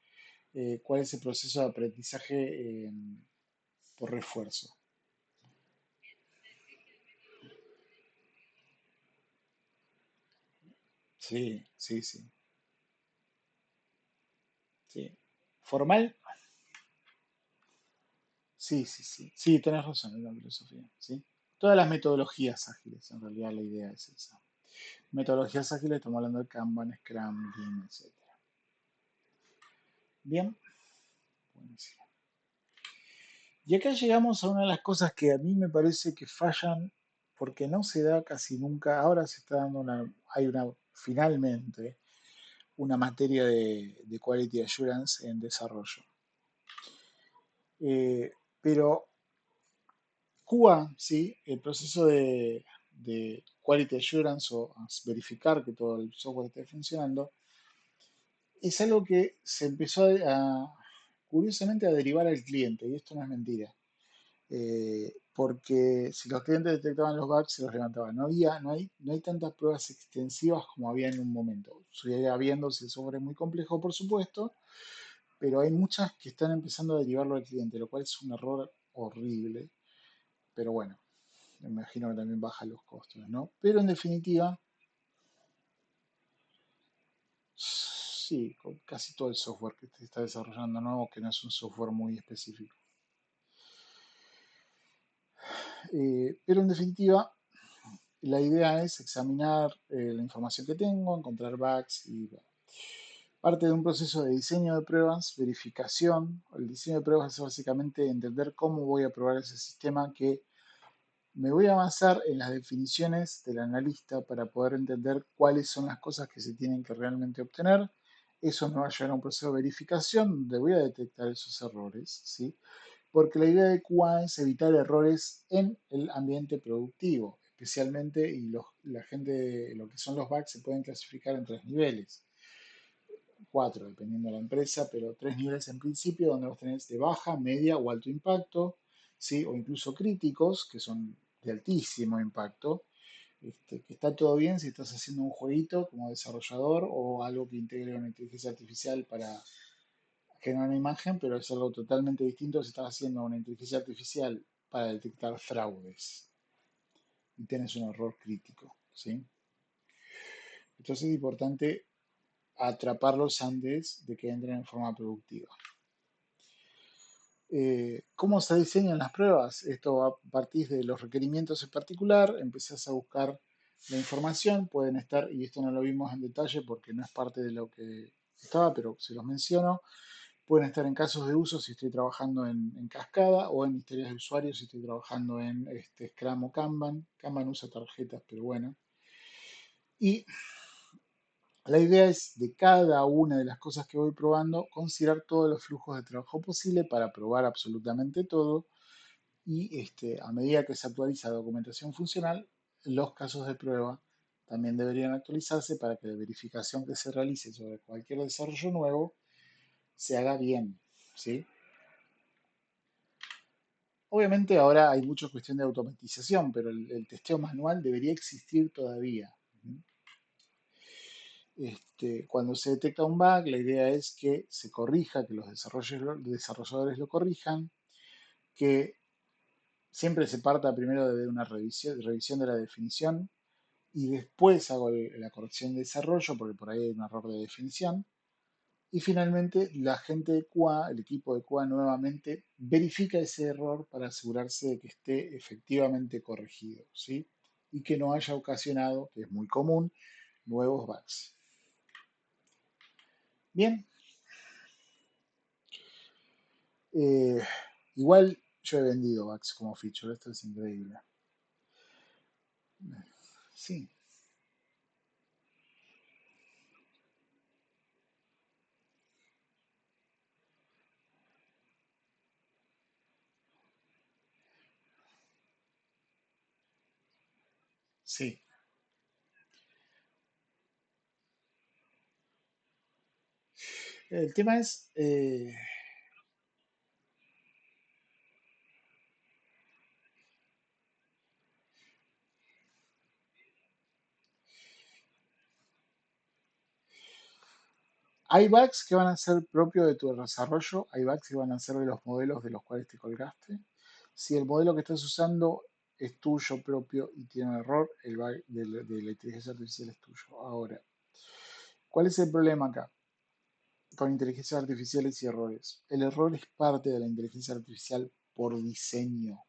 S1: cuál es el proceso de aprendizaje por refuerzo. Sí, sí, sí, sí. Formal, sí, sí, sí. Sí, tenés razón en la filosofía, ¿sí? Todas las metodologías ágiles, en realidad la idea es esa. Metodologías ágiles, estamos hablando de Kanban, Scrum, Lean, etc. Bien, buenísimo. Y acá llegamos a una de las cosas que a mí me parece que fallan porque no se da casi nunca. Ahora se está dando hay una, finalmente, una materia de Quality Assurance en desarrollo. Pero QA, sí, el proceso de Quality Assurance o verificar que todo el software esté funcionando, es algo que se empezó curiosamente a derivar al cliente, y esto no es mentira. Porque si los clientes detectaban los bugs, se los levantaban. No hay tantas pruebas extensivas como había en un momento. Sigue habiendo si el software es muy complejo, por supuesto, pero hay muchas que están empezando a derivarlo al cliente, lo cual es un error horrible. Pero bueno, me imagino que también baja los costos, ¿no? Pero en definitiva, sí, con casi todo el software que se está desarrollando nuevo, que no es un software muy específico. Pero en definitiva, la idea es examinar la información que tengo, encontrar bugs y bueno, parte de un proceso de diseño de pruebas, verificación. El diseño de pruebas es básicamente entender cómo voy a probar ese sistema, que me voy a basar en las definiciones del analista para poder entender cuáles son las cosas que se tienen que realmente obtener. Eso me va a llevar a un proceso de verificación donde voy a detectar esos errores, ¿sí? Porque la idea de QA es evitar errores en el ambiente productivo, especialmente, y la gente, lo que son los bugs se pueden clasificar en tres niveles, cuatro dependiendo de la empresa, pero tres niveles en principio, donde vos tenés de baja, media o alto impacto, ¿sí? O incluso críticos, que son de altísimo impacto, que está todo bien si estás haciendo un jueguito como desarrollador o algo que integre una inteligencia artificial para generar una imagen, pero es algo totalmente distinto si estás haciendo una inteligencia artificial para detectar fraudes y tienes un error crítico, ¿sí? Entonces es importante atraparlos antes de que entren en forma productiva. ¿Cómo se diseñan las pruebas? Esto a partir de los requerimientos en particular, empezás a buscar la información, pueden estar, y esto no lo vimos en detalle porque no es parte de lo que estaba, pero se los menciono, pueden estar en casos de uso si estoy trabajando en Cascada o en historias de usuario si estoy trabajando en Scrum o Kanban. Kanban usa tarjetas, pero bueno. Y la idea es de cada una de las cosas que voy probando, considerar todos los flujos de trabajo posible para probar absolutamente todo y a medida que se actualiza la documentación funcional, los casos de prueba también deberían actualizarse para que la verificación que se realice sobre cualquier desarrollo nuevo se haga bien, ¿sí? Obviamente ahora hay mucha cuestión de automatización, pero el testeo manual debería existir todavía. Cuando se detecta un bug, la idea es que se corrija, que los desarrolladores lo corrijan, que siempre se parta primero de una revisión de la definición y después hago la corrección de desarrollo, porque por ahí hay un error de definición. Y finalmente, la gente de QA, el equipo de QA nuevamente verifica ese error para asegurarse de que esté efectivamente corregido, ¿sí? Y que no haya ocasionado, que es muy común, nuevos bugs. Bien, eh, igual yo he vendido bugs como feature, esto es increíble. Sí, sí. El tema es, hay bugs que van a ser propios de tu desarrollo, hay bugs que van a ser de los modelos de los cuales te colgaste. Si el modelo que estás usando es tuyo propio y tiene un error, el bug de la inteligencia artificial es tuyo. Ahora, ¿cuál es el problema acá con inteligencias artificiales y errores? El error es parte de la inteligencia artificial por diseño.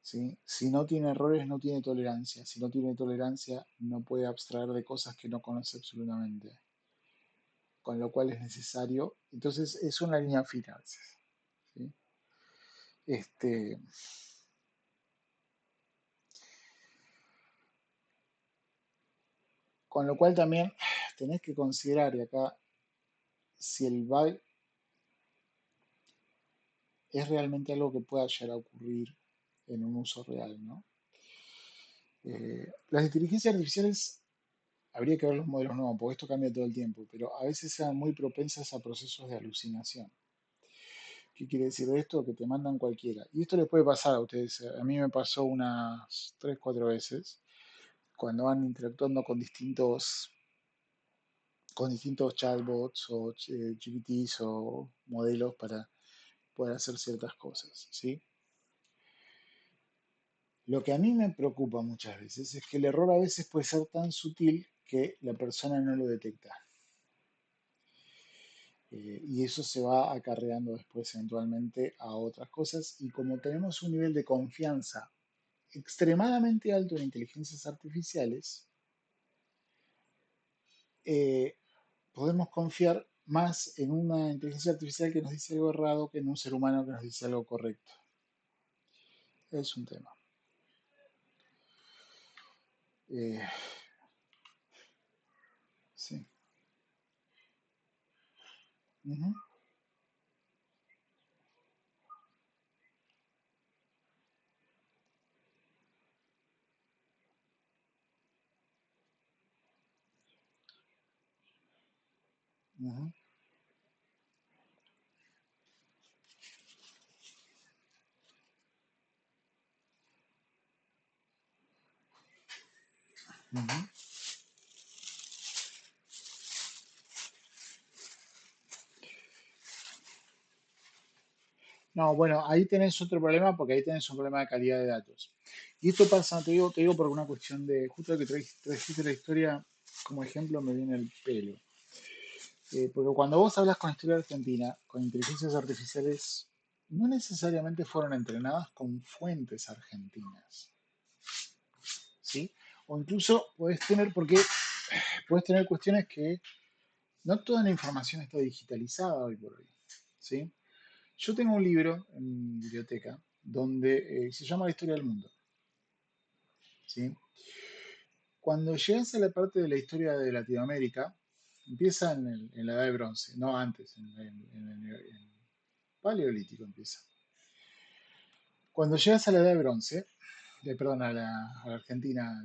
S1: ¿Sí? Si no tiene errores, no tiene tolerancia. Si no tiene tolerancia, no puede abstraer de cosas que no conoce absolutamente. Con lo cual es necesario. Entonces es una línea fina a veces. ¿Sí? Este, con lo cual también tenés que considerar, y acá, si el bug es realmente algo que pueda llegar a ocurrir en un uso real, ¿no? Las inteligencias artificiales, habría que ver los modelos nuevos, porque esto cambia todo el tiempo, pero a veces sean muy propensas a procesos de alucinación. ¿Qué quiere decir esto? Que te mandan cualquiera. Y esto les puede pasar a ustedes. A mí me pasó unas 3 4 veces cuando van interactuando con distintos chatbots o GPTs o modelos para poder hacer ciertas cosas, ¿sí? Lo que a mí me preocupa muchas veces es que el error a veces puede ser tan sutil que la persona no lo detecta. Y eso se va acarreando después eventualmente a otras cosas. Y como tenemos un nivel de confianza extremadamente alto en inteligencias artificiales, eh, podemos confiar más en una inteligencia artificial que nos dice algo errado que en un ser humano que nos dice algo correcto. Es un tema. Eh, sí. Ujú, ujú, ujú. No, bueno, ahí tenés otro problema porque ahí tenés un problema de calidad de datos. Y esto pasa, te digo por una cuestión de, justo que trajiste la historia como ejemplo, me viene el pelo. Porque cuando vos hablas con historia argentina, con inteligencias artificiales, no necesariamente fueron entrenadas con fuentes argentinas, ¿sí? O incluso puedes tener cuestiones que no toda la información está digitalizada hoy por hoy, ¿sí? Yo tengo un libro en mi biblioteca donde se llama La historia del mundo, ¿sí? Cuando llegas a la parte de la historia de Latinoamérica, empieza en la Edad de Bronce, no antes, en Paleolítico empieza. Cuando llegas a la Edad de Bronce, perdón, a la Argentina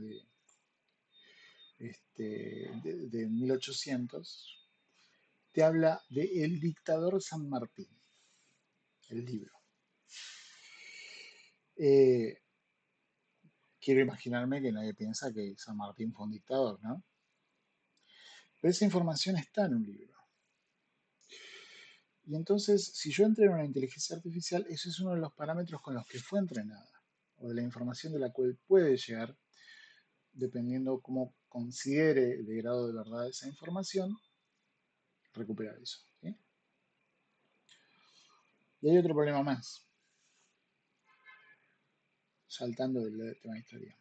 S1: de 1800, te habla de El dictador San Martín, el libro. Eh, Quiero imaginarme que nadie piensa que San Martín fue un dictador, ¿no? Pero esa información está en un libro. Y entonces, si yo entreno una inteligencia artificial, ese es uno de los parámetros con los que fue entrenada, o de la información de la cual puede llegar, dependiendo cómo considere de grado de verdad esa información, recuperar eso. ¿Sí? Y hay otro problema más, saltando del tema de historia.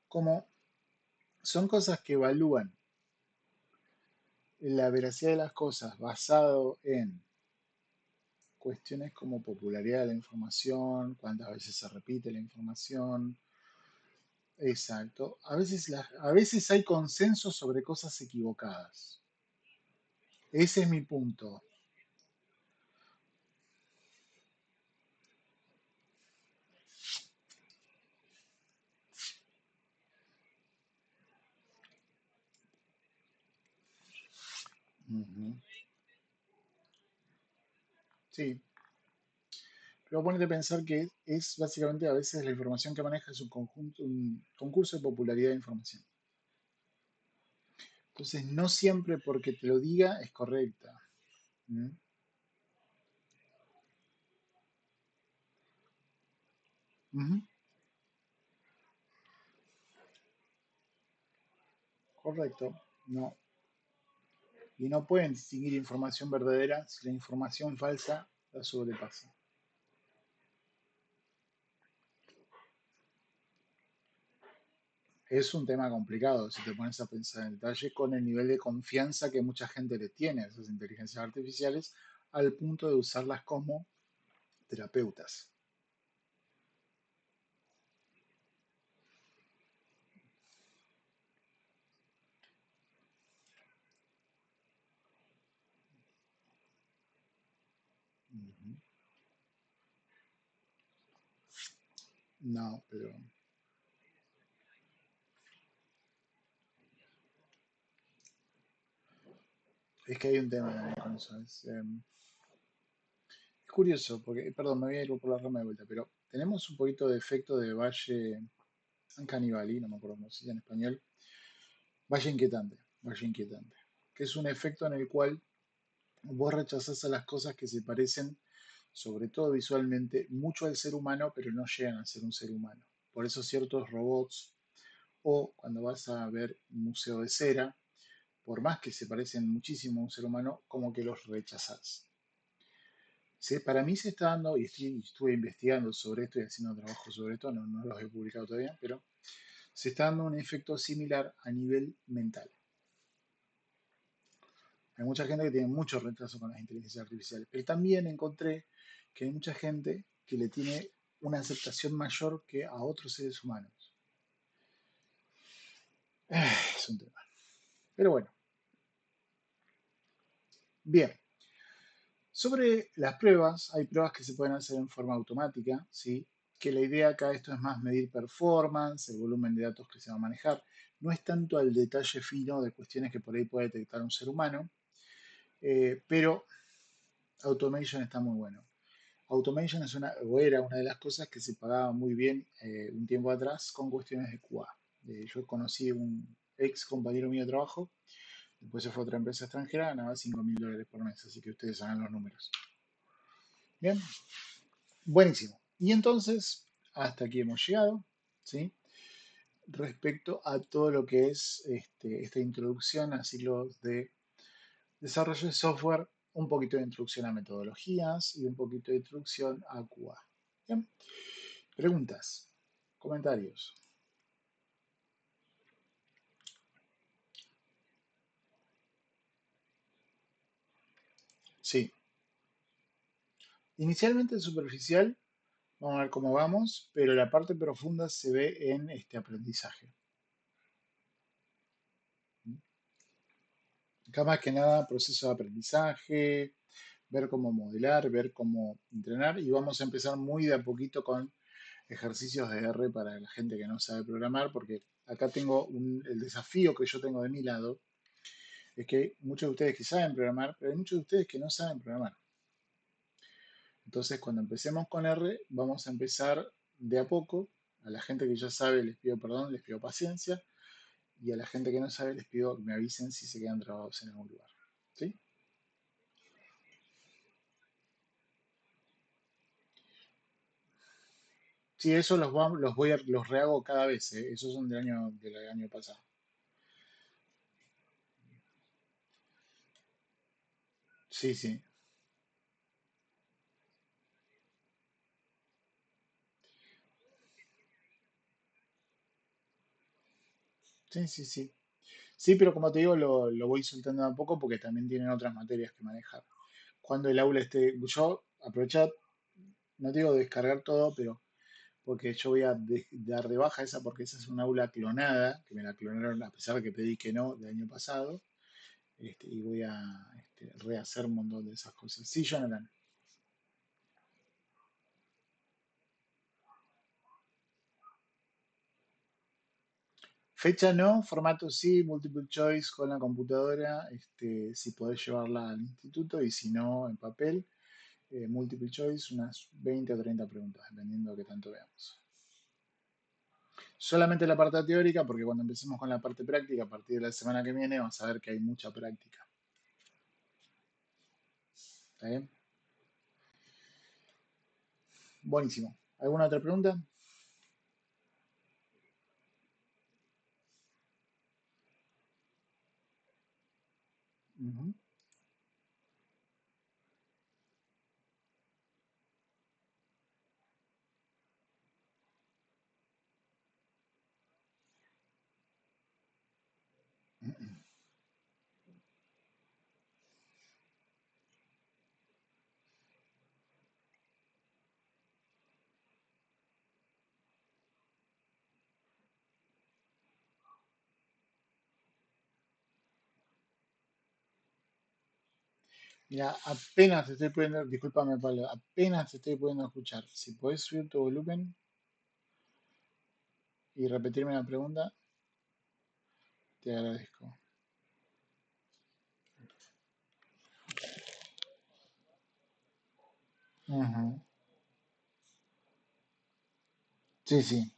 S1: Como son cosas que evalúan la veracidad de las cosas basado en cuestiones como popularidad de la información, cuántas veces se repite la información. Exacto. A veces hay consenso sobre cosas equivocadas. Ese es mi punto. Ujú. Sí, pero ponete a pensar que es básicamente a veces la información que maneja es un conjunto, un concurso de popularidad de información. Entonces, no siempre porque te lo diga es correcta. ¿Mm? Ujú. Correcto. No. Y no pueden distinguir información verdadera si la información falsa la sobrepasa. Es un tema complicado si te pones a pensar en detalle con el nivel de confianza que mucha gente le tiene a esas inteligencias artificiales al punto de usarlas como terapeutas. Ujú. No, pero es que hay un tema también con eso. Es curioso, porque, perdón, me voy a ir por la rama de vuelta, pero tenemos un poquito de efecto de Valle Caníbali, no me acuerdo cómo se dice en español, Valle Inquietante, que es un efecto en el cual vos rechazás a las cosas que se parecen, sobre todo visualmente, mucho al ser humano, pero no llegan a ser un ser humano. Por eso ciertos robots, o cuando vas a ver un museo de cera, por más que se parecen muchísimo a un ser humano, como que los rechazás. Para mí se está dando, y estuve investigando sobre esto y haciendo trabajo sobre esto, no los he publicado todavía, pero se está dando un efecto similar a nivel mental. Hay mucha gente que tiene mucho retraso con las inteligencias artificiales, pero también encontré que hay mucha gente que le tiene una aceptación mayor que a otros seres humanos. Es un tema. Pero bueno, bien. Sobre las pruebas, hay pruebas que se pueden hacer en forma automática, ¿sí? Que la idea acá de esto es más medir performance, el volumen de datos que se va a manejar. No es tanto al detalle fino de cuestiones que por ahí puede detectar un ser humano, pero automation está muy bueno. Automation es o era una de las cosas que se pagaba muy bien un tiempo atrás con cuestiones de QA. Yo conocí un ex compañero mío de trabajo, después se fue a otra empresa extranjera, ganaba $5.000 por mes, así que ustedes hagan los números. Bien, buenísimo. Y entonces, hasta aquí hemos llegado, ¿sí? Respecto a todo lo que es esta introducción a ciclos de desarrollo de software, un poquito de introducción a metodologías y un poquito de introducción a QA. Bien, preguntas, comentarios. Sí, inicialmente superficial, vamos a ver cómo vamos, pero la parte profunda se ve en este aprendizaje. Acá más que nada proceso de aprendizaje, ver cómo modelar, ver cómo entrenar y vamos a empezar muy de a poquito con ejercicios de R para la gente que no sabe programar, porque acá tengo el desafío que yo tengo de mi lado, es que hay muchos de ustedes que saben programar, pero hay muchos de ustedes que no saben programar. Entonces, cuando empecemos con R, vamos a empezar de a poco. A la gente que ya sabe les pido perdón, les pido paciencia, y a la gente que no sabe les pido que me avisen si se quedan trabados en algún lugar. ¿Sí? Sí, eso los rehago cada vez, ¿eh? Esos son del año pasado. Sí, sí, sí, sí, sí. Sí, pero como te digo, lo voy soltando de a poco porque también tienen otras materias que manejar. Cuando el aula esté, yo aprovechar, no digo descargar todo, pero porque yo voy a dar de baja esa porque esa es una aula clonada, que me la clonaron a pesar de que pedí que no del año pasado, y voy a rehacer un montón de esas cosas. Sí, Jonathan. Fecha no, formato sí, multiple choice con la computadora, si podés llevarla al instituto y si no, en papel, multiple choice, unas 20 o 30 preguntas, dependiendo de qué tanto veamos. Solamente la parte teórica, porque cuando empecemos con la parte práctica, a partir de la semana que viene, vas a ver que hay mucha práctica. ¿Está bien? Buenísimo. ¿Alguna otra pregunta? Ujú. Mira, apenas te estoy pudiendo, discúlpame, Pablo, apenas te estoy pudiendo escuchar. Si podés subir tu volumen y repetirme la pregunta, te agradezco. Ujú. Sí, sí.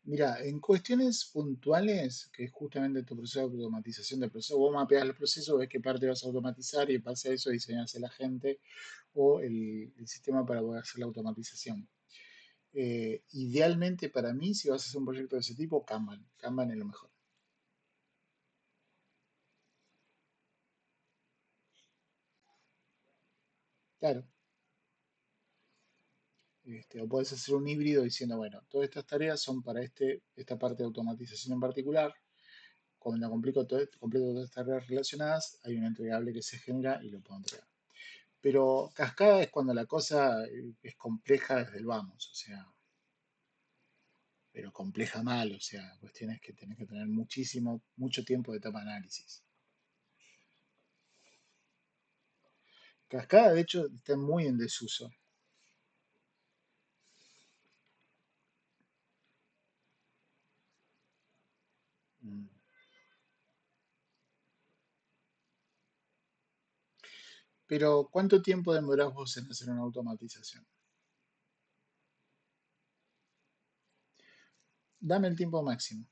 S1: Mira, en cuestiones puntuales, que es justamente tu proceso de automatización del proceso, vos mapeas el proceso, ves qué parte vas a automatizar y en base a eso diseñas el agente o el sistema para poder hacer la automatización. Idealmente para mí, si vas a hacer un proyecto de ese tipo, Kanban. Kanban es lo mejor. Claro. O puedes hacer un híbrido diciendo, bueno, todas estas tareas son para esta parte de automatización en particular. Cuando completo todas estas tareas relacionadas, hay un entregable que se genera y lo puedo entregar. Pero cascada es cuando la cosa es compleja desde el vamos, o sea, pero compleja mal, o sea, cuestiones que tenés que tener mucho tiempo de etapa de análisis. Cascada, de hecho, está muy en desuso. Mm. Pero, ¿cuánto tiempo demorás vos en hacer una automatización? Dame el tiempo máximo.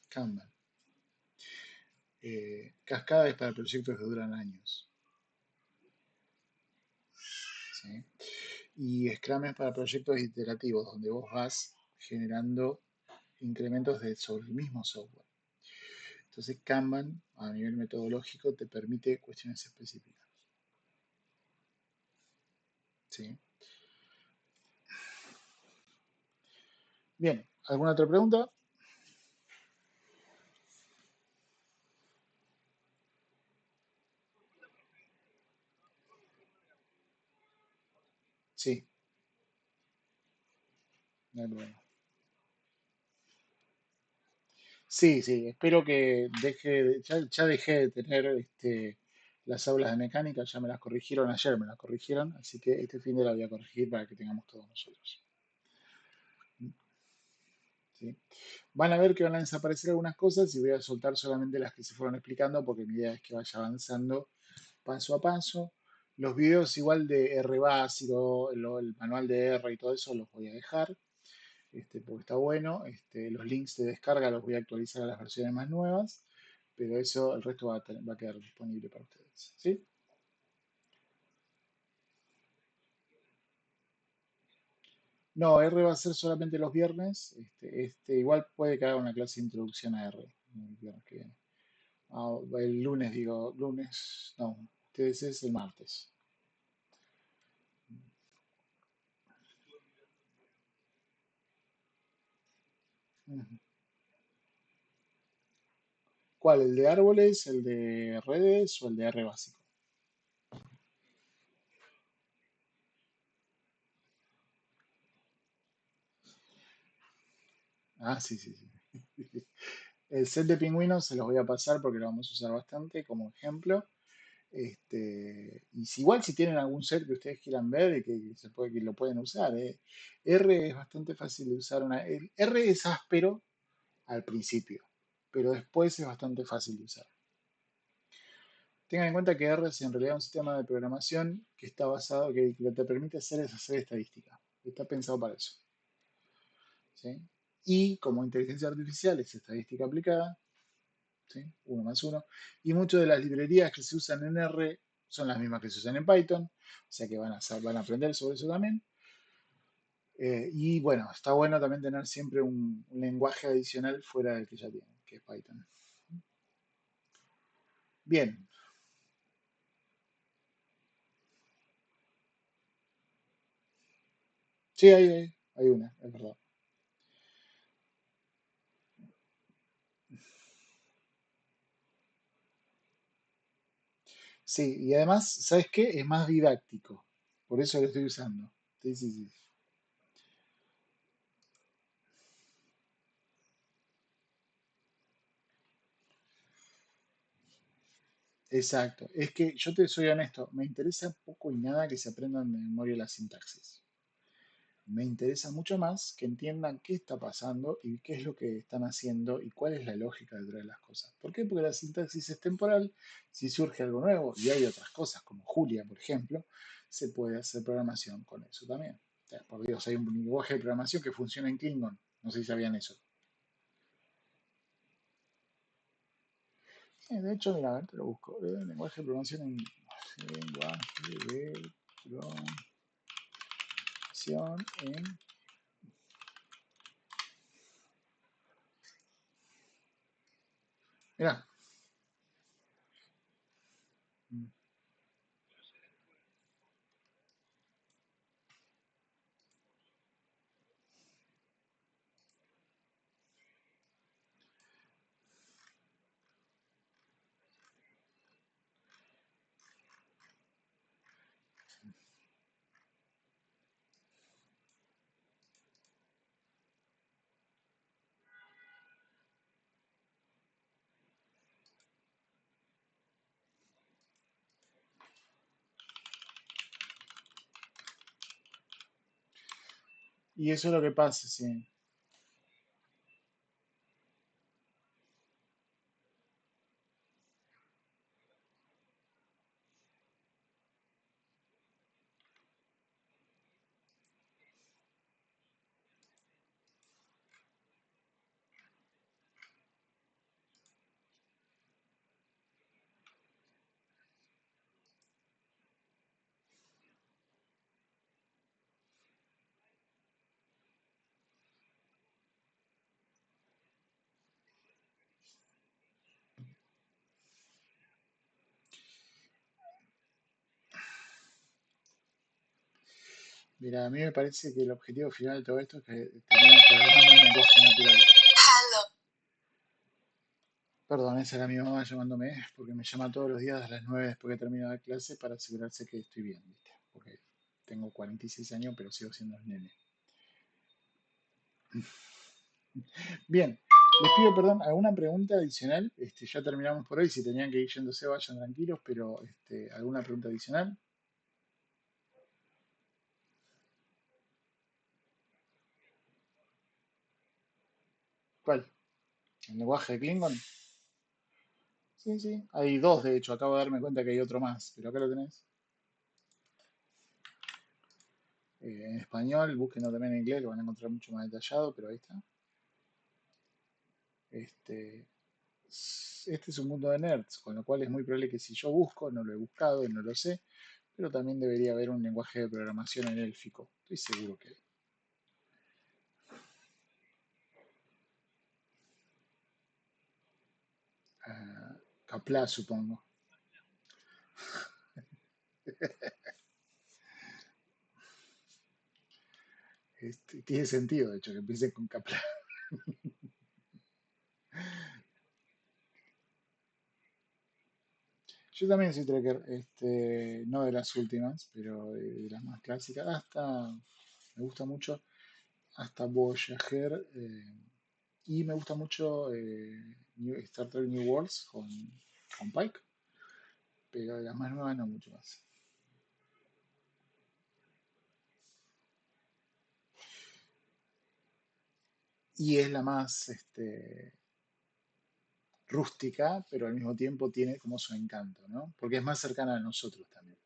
S1: Kanban. Cascada es para proyectos que duran años. ¿Sí? Y Scrum es para proyectos iterativos, donde vos vas generando incrementos sobre el mismo software. Entonces, Kanban, a nivel metodológico, te permite cuestiones específicas. ¿Sí? Bien, ¿alguna otra pregunta? Sí, no hay problema. Sí, sí, espero que ya dejé de tener las aulas de mecánica, ya me las corrigieron ayer, me las corrigieron, así que este fin de la voy a corregir para que tengamos todos nosotros. ¿Sí? Van a ver que van a desaparecer algunas cosas y voy a soltar solamente las que se fueron explicando porque mi idea es que vaya avanzando paso a paso. Los videos igual de R básico, el manual de R y todo eso los voy a dejar, porque está bueno. Los links de descarga los voy a actualizar a las versiones más nuevas, pero eso, el resto va a quedar disponible para ustedes. ¿Sí? No, R va a ser solamente los viernes. Igual puede que haga una clase de introducción a R el viernes que viene. Ah, el lunes, digo, lunes, no, ustedes es el martes. Ujú. ¿Cuál? ¿El de árboles, el de redes o el de R básico? Ah, sí, sí, sí. El set de pingüinos se los voy a pasar porque lo vamos a usar bastante como ejemplo. Y si, igual si tienen algún set que ustedes quieran ver y que se puede, que lo pueden usar, R es bastante fácil de usar. El R es áspero al principio, pero después es bastante fácil de usar. Tengan en cuenta que R es en realidad un sistema de programación que está basado, que lo que te permite hacer es hacer estadística. Está pensado para eso. ¿Sí? Y como inteligencia artificial es estadística aplicada, ¿sí? Uno más uno. Y muchas de las librerías que se usan en R son las mismas que se usan en Python, o sea que van a aprender sobre eso también. Y bueno, está bueno también tener siempre un lenguaje adicional fuera del que ya tienen, que es Python. Bien, sí, hay una, es verdad. Sí, y además, ¿sabes qué? Es más didáctico, por eso lo estoy usando. Sí, sí, sí. Exacto. Es que yo te soy honesto, me interesa poco y nada que se aprendan de memoria la sintaxis. Me interesa mucho más que entiendan qué está pasando y qué es lo que están haciendo y cuál es la lógica detrás de las cosas. ¿Por qué? Porque la sintaxis es temporal. Si surge algo nuevo y hay otras cosas, como Julia, por ejemplo, se puede hacer programación con eso también. O sea, por Dios, hay un lenguaje de programación que funciona en Klingon. No sé si sabían eso. De hecho, mira, a ver, te lo busco. Lenguaje de programación en. Lenguaje de programación en. Mira. Y eso es lo que pasa, sí. Mira, a mí me parece que el objetivo final de todo esto es que terminen programando un lenguaje natural. Perdón, esa era mi mamá llamándome, porque me llama todos los días a las 9 después que termina la clase para asegurarse que estoy bien, ¿viste? Ok. Tengo 46 años, pero sigo siendo un nene. Bien, les pido perdón, ¿alguna pregunta adicional? Ya terminamos por hoy, si tenían que ir yéndose, vayan tranquilos, pero ¿alguna pregunta adicional? ¿Cuál? ¿El lenguaje de Klingon? Sí, sí, hay dos, de hecho, acabo de darme cuenta que hay otro más, pero acá lo tenés. En español, búsquenlo también en inglés, lo van a encontrar mucho más detallado, pero ahí está. Este, este es un mundo de nerds, con lo cual es muy probable que si yo busco, no lo he buscado y no lo sé, pero también debería haber un lenguaje de programación en élfico. Estoy seguro que hay. Ah, Kapla, supongo. Tiene sentido, de hecho, que empiece con Kapla. Yo también soy trekker, no de las últimas, pero de las más clásicas. Hasta, me gusta mucho, hasta Voyager. Y me gusta mucho Star Trek New Worlds con Pike, pero de las más nuevas no mucho más. Y es la más rústica, pero al mismo tiempo tiene como su encanto, ¿no? Porque es más cercana a nosotros también.